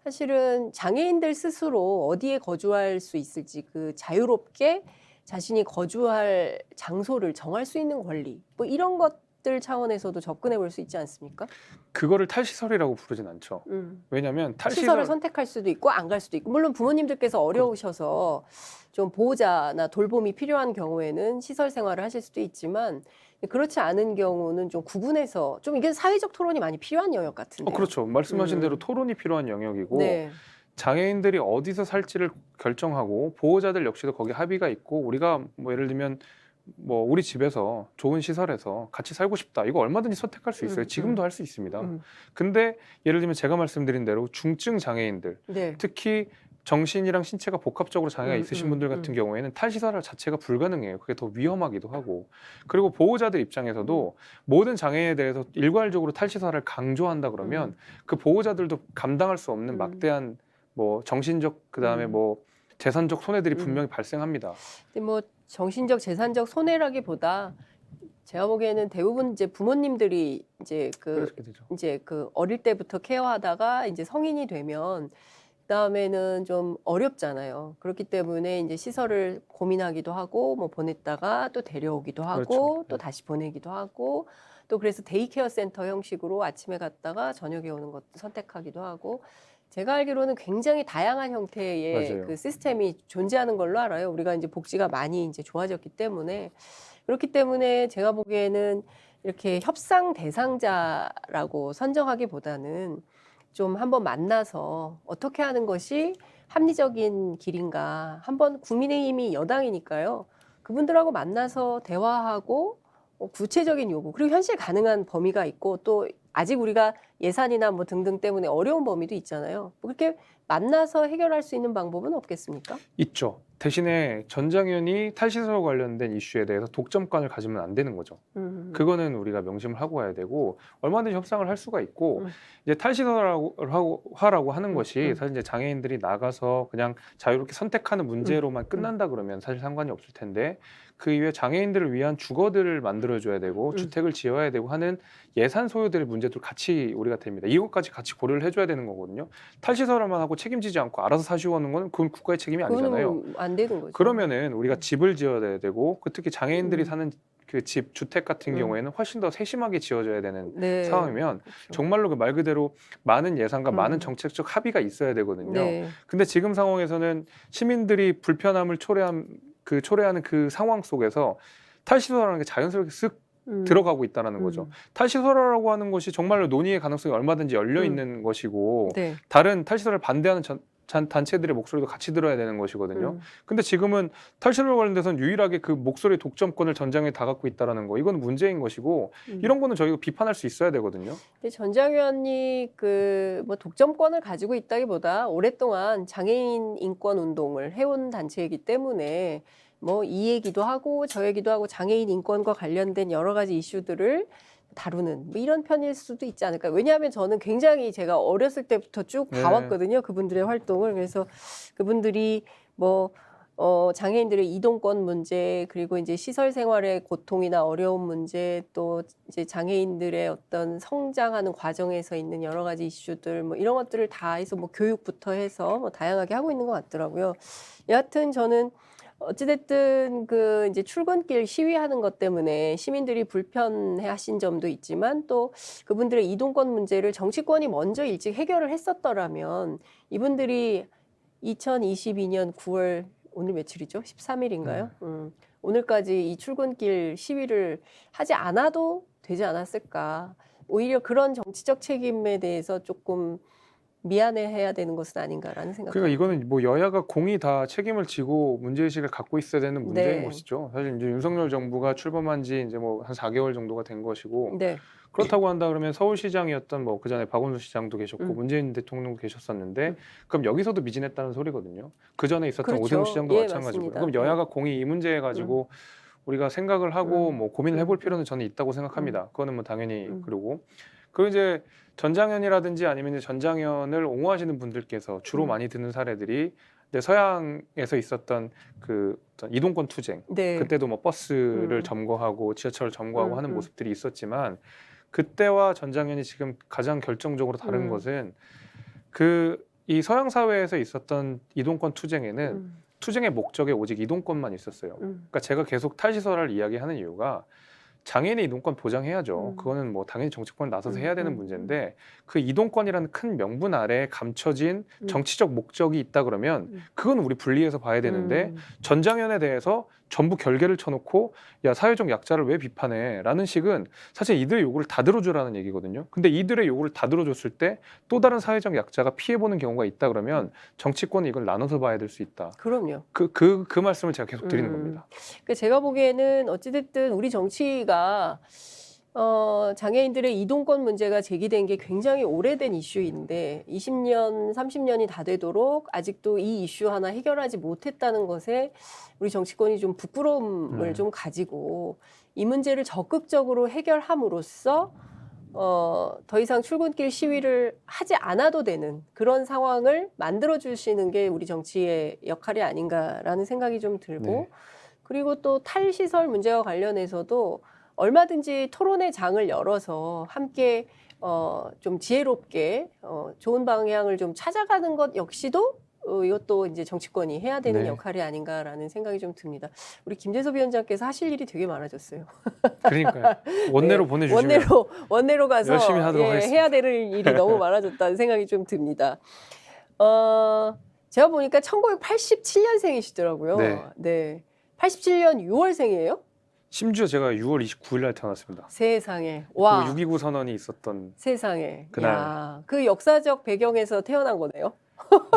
사실은 장애인들 스스로 어디에 거주할 수 있을지 그 자유롭게 자신이 거주할 장소를 정할 수 있는 권리, 뭐 이런 것들 차원에서도 접근해 볼 수 있지 않습니까? 그거를 탈시설이라고 부르진 않죠. 왜냐하면 시설을 선택할 수도 있고 안 갈 수도 있고, 물론 부모님들께서 어려우셔서 좀 보호자나 돌봄이 필요한 경우에는 시설 생활을 하실 수도 있지만, 그렇지 않은 경우는 좀 구분해서, 좀 이게 사회적 토론이 많이 필요한 영역 같은데요. 그렇죠. 말씀하신 대로 토론이 필요한 영역이고 네. 장애인들이 어디서 살지를 결정하고 보호자들 역시도 거기에 합의가 있고, 우리가 뭐 예를 들면 뭐 우리 집에서 좋은 시설에서 같이 살고 싶다, 이거 얼마든지 선택할 수 있어요. 지금도 할 수 있습니다. 근데 예를 들면 제가 말씀드린 대로 중증 장애인들, 네. 특히 정신이랑 신체가 복합적으로 장애가 있으신 분들 같은 경우에는 탈시설 자체가 불가능해요. 그게 더 위험하기도 하고, 그리고 보호자들 입장에서도 모든 장애인에 대해서 일괄적으로 탈시설을 강조한다 그러면 그 보호자들도 감당할 수 없는 막대한 뭐 정신적, 그다음에 뭐 재산적 손해들이 분명히 발생합니다. 근데 뭐 정신적, 재산적 손해라기보다 제가 보기에는 대부분 이제 부모님들이 이제 그렇게 되죠. 그 어릴 때부터 케어하다가 이제 성인이 되면 그다음에는 좀 어렵잖아요. 그렇기 때문에 이제 시설을 고민하기도 하고, 뭐 보냈다가 또 데려오기도 하고, 그렇죠. 또 다시 보내기도 하고, 또 그래서 데이케어 센터 형식으로 아침에 갔다가 저녁에 오는 것도 선택하기도 하고, 제가 알기로는 굉장히 다양한 형태의 맞아요. 그 시스템이 존재하는 걸로 알아요. 우리가 이제 복지가 많이 이제 좋아졌기 때문에. 그렇기 때문에 제가 보기에는 이렇게 협상 대상자라고 선정하기보다는 좀 한번 만나서 어떻게 하는 것이 합리적인 길인가, 한번 국민의힘이 여당이니까요. 그분들하고 만나서 대화하고 구체적인 요구, 그리고 현실 가능한 범위가 있고, 또 아직 우리가 예산이나 뭐 등등 때문에 어려운 범위도 있잖아요. 그렇게 만나서 해결할 수 있는 방법은 없겠습니까? 있죠. 대신에 전장현이 탈시설 관련된 이슈에 대해서 독점권을 가지면 안 되는 거죠. 그거는 우리가 명심을 하고 와야 되고, 얼마든지 협상을 할 수가 있고, 이제 탈시설화라고 하는 것이 사실 이제 장애인들이 나가서 그냥 자유롭게 선택하는 문제로만 끝난다 그러면 사실 상관이 없을 텐데, 그 이후에 장애인들을 위한 주거들을 만들어줘야 되고 주택을 지어야 되고 하는 예산 소요들의 문제도 같이 우리가 됩니다. 이것까지 같이 고려를 해줘야 되는 거거든요. 탈시설만 하고 책임지지 않고 알아서 사시고 하는 건 그건 국가의 책임이 아니잖아요. 그거는 안 되는 거죠. 그러면은 우리가 집을 지어야 되고, 그 특히 장애인들이 사는 그 집, 주택 같은 경우에는 훨씬 더 세심하게 지어져야 되는 네. 상황이면 그렇죠. 정말로 그 말 그대로 많은 예산과 많은 정책적 합의가 있어야 되거든요. 네. 근데 지금 상황에서는 시민들이 불편함을 초래하는 그 상황 속에서 탈시설이라는 게 자연스럽게 쓱 들어가고 있다는 거죠. 탈시설화라고 하는 것이 정말로 논의의 가능성이 얼마든지 열려 있는 것이고, 네. 다른 탈시설을 반대하는 단체들의 목소리도 같이 들어야 되는 것이거든요. 근데 지금은 탈시설 관련돼서는 유일하게 그 목소리 독점권을 전장에 다 갖고 있다는 거, 이건 문제인 것이고, 이런 거는 저희가 비판할 수 있어야 되거든요. 근데 전장현이 그 뭐 독점권을 가지고 있다기보다 오랫동안 장애인 인권 운동을 해온 단체이기 때문에 뭐 이 얘기도 하고 저 얘기도 하고 장애인 인권과 관련된 여러 가지 이슈들을 다루는 뭐 이런 편일 수도 있지 않을까. 왜냐하면 저는 굉장히 제가 어렸을 때부터 쭉 봐왔거든요. 그분들의 활동을. 그래서 그분들이 뭐 장애인들의 이동권 문제, 그리고 이제 시설 생활의 고통이나 어려운 문제, 또 이제 장애인들의 어떤 성장하는 과정에서 있는 여러 가지 이슈들, 뭐 이런 것들을 다 해서 뭐 교육부터 해서 뭐 다양하게 하고 있는 것 같더라고요. 여하튼 저는 어찌됐든 그 이제 출근길 시위하는 것 때문에 시민들이 불편해하신 점도 있지만, 또 그분들의 이동권 문제를 정치권이 먼저 일찍 해결을 했었더라면 이분들이 2022년 9월 오늘 며칠이죠? 13일인가요? 오늘까지 이 출근길 시위를 하지 않아도 되지 않았을까. 오히려 그런 정치적 책임에 대해서 조금 미안해해야 되는 것은 아닌가라는 생각이 그러니까 이거는 뭐 여야가 공이 다 책임을 지고 문제의식을 갖고 있어야 되는 문제인 네. 것이죠. 사실 이제 윤석열 정부가 출범한 지 이제 뭐 한 4개월 정도가 된 것이고, 네. 그렇다고 한다 그러면 서울시장이었던 뭐 그전에 박원순 시장도 계셨고 문재인 대통령도 계셨었는데, 그럼 여기서도 미진했다는 소리거든요. 그전에 있었던 그렇죠. 오세훈 시장도 예, 마찬가지고요. 맞습니다. 그럼 여야가 공이 이 문제에 가지고 우리가 생각을 하고 뭐 고민을 해볼 필요는 저는 있다고 생각합니다. 그거는 뭐 당연히 그러고 이제 전장현이라든지 아니면 이제 전장현을 옹호하시는 분들께서 주로 많이 드는 사례들이 이제 서양에서 있었던 그 어떤 이동권 투쟁, 네. 그때도 뭐 버스를 점거하고 지하철을 점거하고 하는 모습들이 있었지만, 그때와 전장현이 지금 가장 결정적으로 다른 것은 이 서양 사회에서 있었던 이동권 투쟁에는 투쟁의 목적에 오직 이동권만 있었어요. 그러니까 제가 계속 탈시설화를 이야기하는 이유가 장애인의 이동권 보장해야죠. 그거는 뭐 당연히 정치권이 나서서 해야 되는 문제인데 그 이동권이라는 큰 명분 아래에 감춰진 정치적 목적이 있다 그러면 그건 우리 분리해서 봐야 되는데 전장현에 대해서 전부 결계를 쳐놓고 야 사회적 약자를 왜 비판해? 라는 식은 사실 이들의 요구를 다 들어주라는 얘기거든요. 근데 이들의 요구를 다 들어줬을 때 또 다른 사회적 약자가 피해보는 경우가 있다 그러면 정치권이 이걸 나눠서 봐야 될 수 있다. 그럼요. 그 말씀을 제가 계속 드리는 겁니다. 그러니까 제가 보기에는 어찌됐든 우리 정치가 장애인들의 이동권 문제가 제기된 게 굉장히 오래된 이슈인데 20년, 30년이 다 되도록 아직도 이 이슈 하나 해결하지 못했다는 것에 우리 정치권이 좀 부끄러움을 좀 가지고 이 문제를 적극적으로 해결함으로써 더 이상 출근길 시위를 하지 않아도 되는 그런 상황을 만들어 주시는 게 우리 정치의 역할이 아닌가라는 생각이 좀 들고 네. 그리고 또 탈시설 문제와 관련해서도 얼마든지 토론의 장을 열어서 함께 좀 지혜롭게 좋은 방향을 좀 찾아가는 것 역시도 이것도 이제 정치권이 해야 되는 네. 역할이 아닌가라는 생각이 좀 듭니다. 우리 김재섭 위원장께서 하실 일이 되게 많아졌어요. 그러니까요. 원내로 네, 보내주시면 원내로 가서 열심히 하도록 하겠습니다. 해야 될 일이 너무 많아졌다는 생각이 좀 듭니다. 제가 보니까 1987년생이시더라고요. 네. 네. 87년 6월생이에요? 심지어 제가 6월 29일 날 태어났습니다. 세상에. 와. 그 6.29 선언이 있었던 세상에. 그날. 야, 그 역사적 배경에서 태어난 거네요.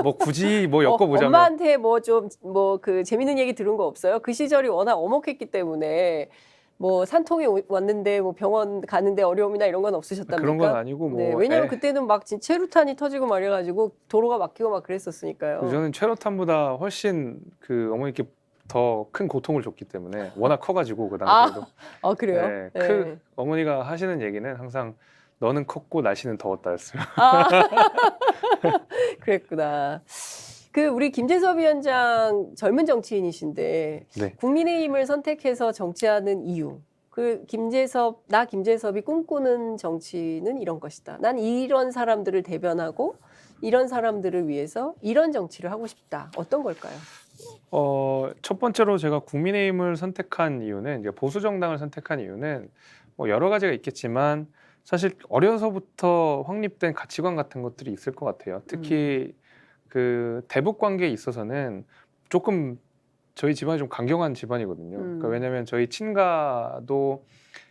뭐 굳이 뭐 엮어보자면 엄마한테 뭐 좀 뭐 그 재밌는 얘기 들은 거 없어요? 그 시절이 워낙 엄혹했기 때문에 뭐 산통이 왔는데 뭐 병원 가는데 어려움이나 이런 건 없으셨답니까? 그런 건 아니고 뭐 네, 왜냐면 그때는 막 체류탄이 터지고 말해가지고 도로가 막히고 막 그랬었으니까요. 저는 최루탄보다 훨씬 그 어머니께 더 큰 고통을 줬기 때문에 워낙 커가지고 그 당시에도 그래요? 네, 그 어머니가 하시는 얘기는 항상 너는 컸고 날씨는 더웠다였어요. 그랬구나. 그 우리 김재섭 위원장 젊은 정치인이신데 네. 국민의힘을 선택해서 정치하는 이유. 그 나 김재섭이 꿈꾸는 정치는 이런 것이다. 난 이런 사람들을 대변하고 이런 사람들을 위해서 이런 정치를 하고 싶다. 어떤 걸까요? 첫 번째로 제가 국민의힘을 선택한 이유는 이제 보수 정당을 선택한 이유는 뭐 여러 가지가 있겠지만 사실 어려서부터 확립된 가치관 같은 것들이 있을 것 같아요. 특히 그 대북 관계에 있어서는 조금 저희 집안이 좀 강경한 집안이거든요. 그러니까 왜냐하면 저희 친가도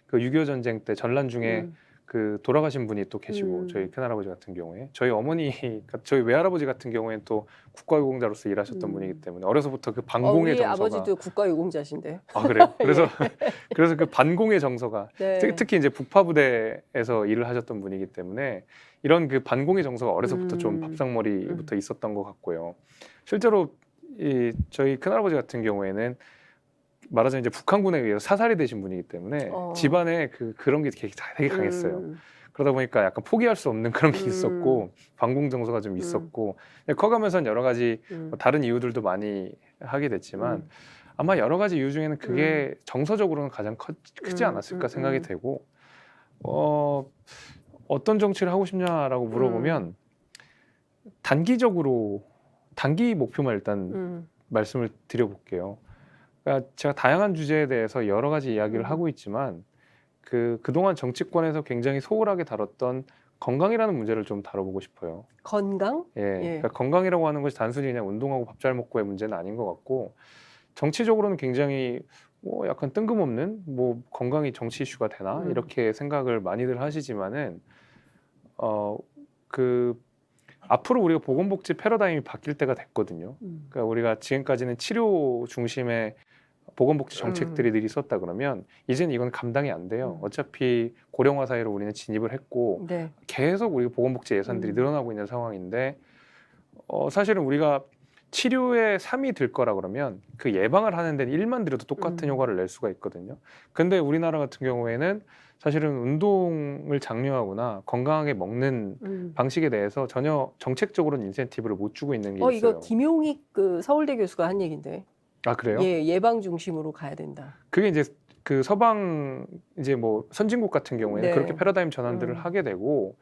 그 6.25 전쟁 때 전란 중에 그 돌아가신 분이 또 계시고 저희 큰할아버지 같은 경우에 저희 어머니, 저희 외할아버지 같은 경우에는 또 국가유공자로서 일하셨던 분이기 때문에 어려서부터 그 반공의 우리 정서가 아버지도 국가유공자신데. 아 그래요? 그래서 그래서 그 반공의 정서가 네. 특히 이제 북파부대에서 일을 하셨던 분이기 때문에 이런 그 반공의 정서가 어려서부터 좀 밥상머리부터 있었던 것 같고요. 실제로 저희 큰할아버지 같은 경우에는 말하자면 이제 북한군에 의해서 사살이 되신 분이기 때문에 집안에 그런 게 되게 강했어요. 그러다 보니까 약간 포기할 수 없는 그런 게 있었고 반공 정서가 좀 있었고 커가면서는 여러 가지 뭐 다른 이유들도 많이 하게 됐지만 아마 여러 가지 이유 중에는 그게 정서적으로는 가장 크지 않았을까 생각이 되고 어떤 정치를 하고 싶냐라고 물어보면 단기 목표만 일단 말씀을 드려볼게요. 그러니까 제가 다양한 주제에 대해서 여러 가지 이야기를 하고 있지만 그동안 정치권에서 굉장히 소홀하게 다뤘던 건강이라는 문제를 좀 다뤄보고 싶어요. 건강? 예. 그러니까 건강이라고 하는 것이 단순히 그냥 운동하고 밥 잘 먹고의 문제는 아닌 것 같고 정치적으로는 굉장히 뭐 약간 뜬금없는 뭐 건강이 정치 이슈가 되나 이렇게 생각을 많이들 하시지만은 앞으로 우리가 보건복지 패러다임이 바뀔 때가 됐거든요. 그러니까 우리가 지금까지는 치료 중심의 보건복지 정책들이 늘 있었다 그러면 이제는 이건 감당이 안 돼요. 어차피 고령화 사회로 우리는 진입을 했고 계속 우리 보건복지 예산들이 늘어나고 있는 상황인데 사실은 우리가 치료에 3이 들 거라 그러면 그 예방을 하는 데는 1만 들여도 똑같은 효과를 낼 수가 있거든요. 근데 우리나라 같은 경우에는 사실은 운동을 장려하거나 건강하게 먹는 방식에 대해서 전혀 정책적으로는 인센티브를 못 주고 있는 게 있어요. 이거 김용익 그 서울대 교수가 한 얘긴데. 아 그래요? 예, 예방 중심으로 가야 된다. 그게 이제 그 서방 이제 뭐 선진국 같은 경우에는 네. 그렇게 패러다임 전환들을 하게 되고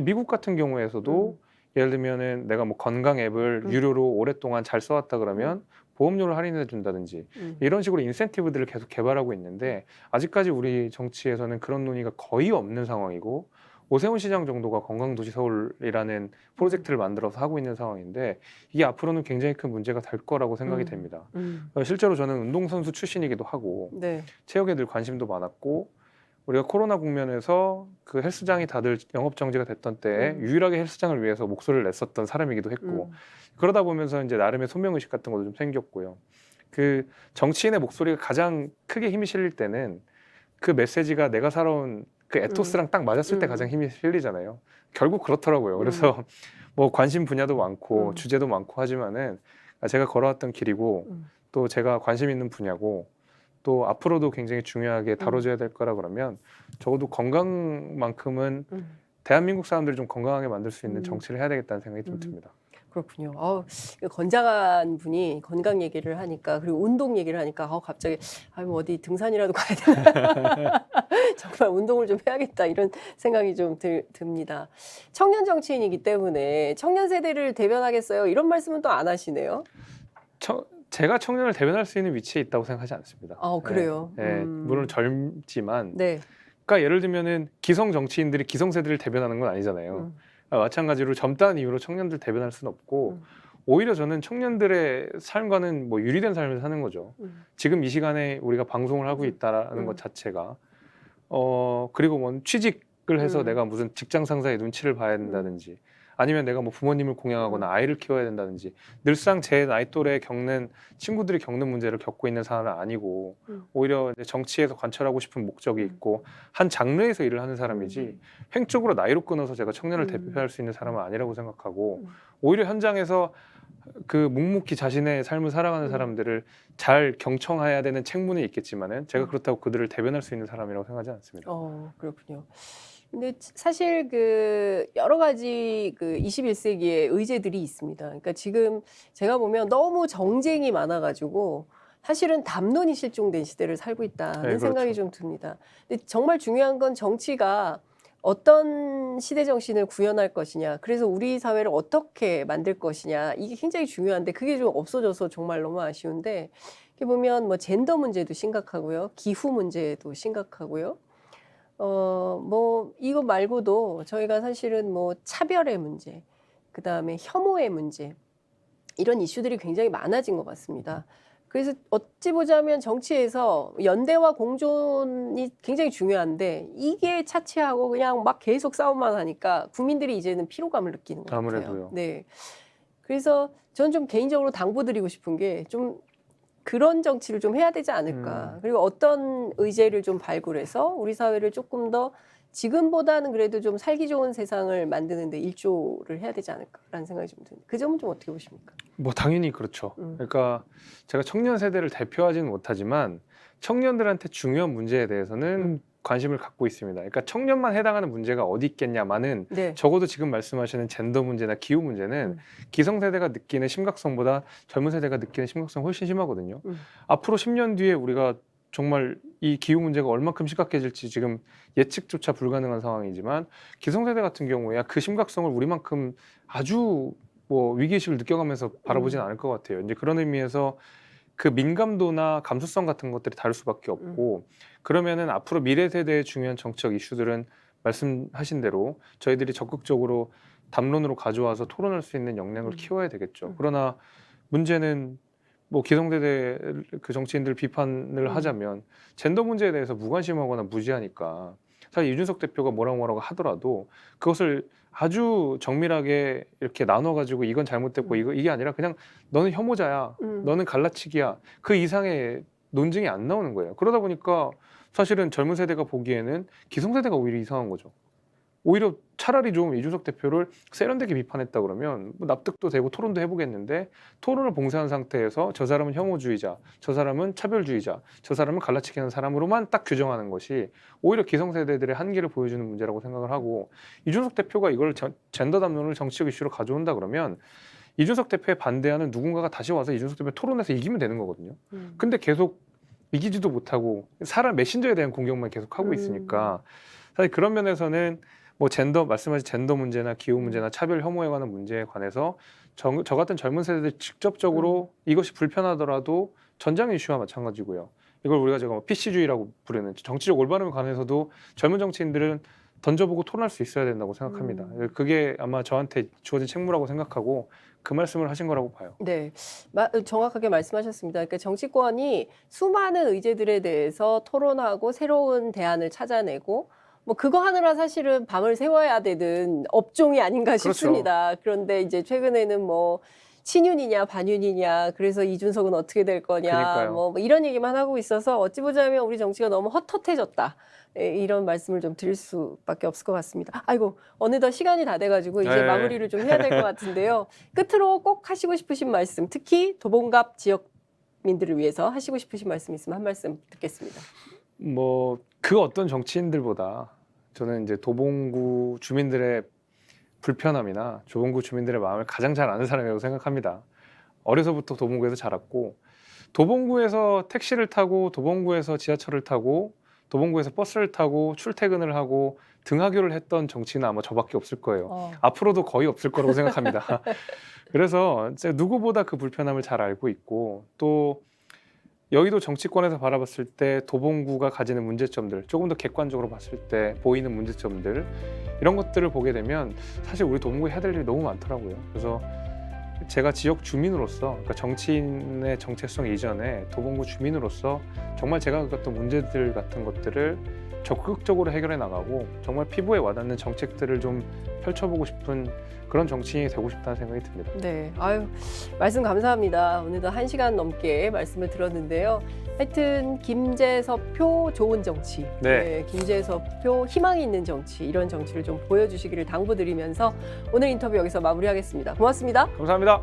미국 같은 경우에서도 예를 들면은 내가 뭐 건강 앱을 유료로 오랫동안 잘 써왔다 그러면 보험료를 할인해 준다든지 이런 식으로 인센티브들을 계속 개발하고 있는데 아직까지 우리 정치에서는 그런 논의가 거의 없는 상황이고 오세훈 시장 정도가 건강도시 서울이라는 프로젝트를 만들어서 하고 있는 상황인데 이게 앞으로는 굉장히 큰 문제가 될 거라고 생각이 됩니다. 실제로 저는 운동선수 출신이기도 하고 네. 체육에 늘 관심도 많았고 우리가 코로나 국면에서 그 헬스장이 다들 영업 정지가 됐던 때에 유일하게 헬스장을 위해서 목소리를 냈었던 사람이기도 했고 그러다 보면서 이제 나름의 소명의식 같은 것도 좀 생겼고요. 그 정치인의 목소리가 가장 크게 힘이 실릴 때는 그 메시지가 내가 살아온 그 에토스랑 딱 맞았을 때 가장 힘이 실리잖아요. 결국 그렇더라고요. 그래서 뭐 관심 분야도 많고 주제도 많고 하지만은 제가 걸어왔던 길이고 또 제가 관심 있는 분야고 또 앞으로도 굉장히 중요하게 다뤄져야 될 거라 그러면 적어도 건강만큼은 대한민국 사람들을 좀 건강하게 만들 수 있는 정치를 해야 되겠다는 생각이 좀 듭니다. 그렇군요. 건장한 분이 건강 얘기를 하니까 그리고 운동 얘기를 하니까 갑자기 뭐 어디 등산이라도 가야 되나 정말 운동을 좀 해야겠다 이런 생각이 좀 듭니다. 청년 정치인이기 때문에 청년 세대를 대변하겠어요? 이런 말씀은 또 안 하시네요. 제가 청년을 대변할 수 있는 위치에 있다고 생각하지 않습니다. 그래요? 네, 물론 젊지만 네. 그러니까 예를 들면은 기성 정치인들이 기성 세대를 대변하는 건 아니잖아요. 마찬가지로 젊다는 이유로 청년들 대변할 수는 없고 오히려 저는 청년들의 삶과는 뭐 유리된 삶을 사는 거죠. 지금 이 시간에 우리가 방송을 하고 있다는 것 자체가 그리고 뭐 취직을 해서 내가 무슨 직장 상사의 눈치를 봐야 된다든지 아니면 내가 뭐 부모님을 공양하거나 아이를 키워야 된다든지 늘상 제 나이 또래 겪는 친구들이 겪는 문제를 겪고 있는 사람은 아니고 오히려 이제 정치에서 관철하고 싶은 목적이 있고 한 장르에서 일을 하는 사람이지 횡적으로 나이로 끊어서 제가 청년을 대표할 수 있는 사람은 아니라고 생각하고 오히려 현장에서 그 묵묵히 자신의 삶을 살아가는 사람들을 잘 경청해야 되는 책무는 있겠지만은 제가 그렇다고 그들을 대변할 수 있는 사람이라고 생각하지 않습니다. 그렇군요. 근데 사실 그 여러 가지 그 21세기의 의제들이 있습니다. 그러니까 지금 제가 보면 너무 정쟁이 많아가지고 사실은 담론이 실종된 시대를 살고 있다는 네, 생각이 그렇죠. 좀 듭니다. 근데 정말 중요한 건 정치가 어떤 시대 정신을 구현할 것이냐, 그래서 우리 사회를 어떻게 만들 것이냐, 이게 굉장히 중요한데 그게 좀 없어져서 정말 너무 아쉬운데 이렇게 보면 뭐 젠더 문제도 심각하고요, 기후 문제도 심각하고요. 뭐 이거 말고도 저희가 사실은 뭐 차별의 문제, 그다음에 혐오의 문제 이런 이슈들이 굉장히 많아진 것 같습니다. 그래서 어찌 보자면 정치에서 연대와 공존이 굉장히 중요한데 이게 차치하고 그냥 막 계속 싸움만 하니까 국민들이 이제는 피로감을 느끼는 것 같아요. 아무래도요. 네. 그래서 저는 좀 개인적으로 당부드리고 싶은 게 좀 그런 정치를 좀 해야 되지 않을까. 그리고 어떤 의제를 좀 발굴해서 우리 사회를 조금 더 지금보다는 그래도 좀 살기 좋은 세상을 만드는 데 일조를 해야 되지 않을까라는 생각이 좀 듭니다. 그 점은 좀 어떻게 보십니까? 뭐 당연히 그렇죠. 그러니까 제가 청년 세대를 대표하지는 못하지만 청년들한테 중요한 문제에 대해서는 관심을 갖고 있습니다. 그러니까 청년만 해당하는 문제가 어디 있겠냐마는 네. 적어도 지금 말씀하시는 젠더 문제나 기후 문제는 기성세대가 느끼는 심각성보다 젊은 세대가 느끼는 심각성이 훨씬 심하거든요. 앞으로 10년 뒤에 우리가 정말 이 기후 문제가 얼만큼 심각해질지 지금 예측조차 불가능한 상황이지만 기성세대 같은 경우에 그 심각성을 우리만큼 아주 뭐 위기의식을 느껴가면서 바라보진 않을 것 같아요. 이제 그런 의미에서 그 민감도나 감수성 같은 것들이 다를 수밖에 없고 그러면은 앞으로 미래 세대의 중요한 정치적 이슈들은 말씀하신 대로 저희들이 적극적으로 담론으로 가져와서 토론할 수 있는 역량을 키워야 되겠죠. 그러나 문제는 뭐 기성세대 그 정치인들 비판을 하자면 젠더 문제에 대해서 무관심하거나 무지하니까 사실 이준석 대표가 뭐라고 하더라도 그것을 아주 정밀하게 이렇게 나눠가지고 이건 잘못됐고 이게 아니라 그냥 너는 혐오자야, 너는 갈라치기야 그 이상의 논증이 안 나오는 거예요. 그러다 보니까 사실은 젊은 세대가 보기에는 기성세대가 오히려 이상한 거죠. 오히려 차라리 좀 이준석 대표를 세련되게 비판했다 그러면 뭐 납득도 되고 토론도 해보겠는데 토론을 봉쇄한 상태에서 저 사람은 혐오주의자, 저 사람은 차별주의자, 저 사람은 갈라치기 하는 사람으로만 딱 규정하는 것이 오히려 기성세대들의 한계를 보여주는 문제라고 생각을 하고 이준석 대표가 이걸 젠더 담론을 정치적 이슈로 가져온다 그러면 이준석 대표에 반대하는 누군가가 다시 와서 이준석 대표 토론에서 이기면 되는 거거든요. 근데 계속 이기지도 못하고 사람 메신저에 대한 공격만 계속 하고 있으니까 사실 그런 면에서는 뭐 말씀하신 젠더 문제나 기후 문제나 차별 혐오에 관한 문제에 관해서 저 같은 젊은 세대들 직접적으로 이것이 불편하더라도 전장 이슈와 마찬가지고요. 이걸 우리가 지금 PC주의라고 부르는 정치적 올바름에 관해서도 젊은 정치인들은 던져보고 토론할 수 있어야 된다고 생각합니다. 그게 아마 저한테 주어진 책무라고 생각하고 그 말씀을 하신 거라고 봐요. 네, 정확하게 말씀하셨습니다. 그러니까 정치권이 수많은 의제들에 대해서 토론하고 새로운 대안을 찾아내고 뭐 그거 하느라 사실은 밤을 새워야 되는 업종이 아닌가 그렇죠. 싶습니다. 그런데 이제 최근에는 뭐 친윤이냐 반윤이냐 그래서 이준석은 어떻게 될 거냐 그러니까요. 뭐 이런 얘기만 하고 있어서 어찌 보자면 우리 정치가 너무 헛헛해졌다. 이런 말씀을 좀 드릴 수밖에 없을 것 같습니다. 아이고 어느덧 시간이 다 돼가지고 이제 네. 마무리를 좀 해야 될 것 같은데요. 끝으로 꼭 하시고 싶으신 말씀, 특히 도봉갑 지역민들을 위해서 하시고 싶으신 말씀 있으면 한 말씀 듣겠습니다. 뭐 그 어떤 정치인들보다 저는 이제 도봉구 주민들의 불편함이나 도봉구 주민들의 마음을 가장 잘 아는 사람이라고 생각합니다. 어려서부터 도봉구에서 자랐고 도봉구에서 택시를 타고 도봉구에서 지하철을 타고 도봉구에서 버스를 타고 출퇴근을 하고 등하교를 했던 정치인은 아마 저밖에 없을 거예요. 앞으로도 거의 없을 거라고 생각합니다. 그래서 이제 누구보다 그 불편함을 잘 알고 있고 또 여의도 정치권에서 바라봤을 때 도봉구가 가지는 문제점들, 조금 더 객관적으로 봤을 때 보이는 문제점들 이런 것들을 보게 되면 사실 우리 도봉구에 해야 될 일이 너무 많더라고요. 그래서 제가 지역 주민으로서, 그러니까 정치인의 정체성 이전에 도봉구 주민으로서 정말 제가 겪었던 문제들 같은 것들을 적극적으로 해결해 나가고 정말 피부에 와닿는 정책들을 좀 펼쳐보고 싶은 그런 정치인이 되고 싶다는 생각이 듭니다. 네, 아유 말씀 감사합니다. 오늘도 1시간 넘게 말씀을 들었는데요. 하여튼 김재섭 표 좋은 정치, 네. 김재섭 표 희망이 있는 정치, 이런 정치를 좀 보여주시기를 당부드리면서 오늘 인터뷰 여기서 마무리하겠습니다. 고맙습니다. 감사합니다.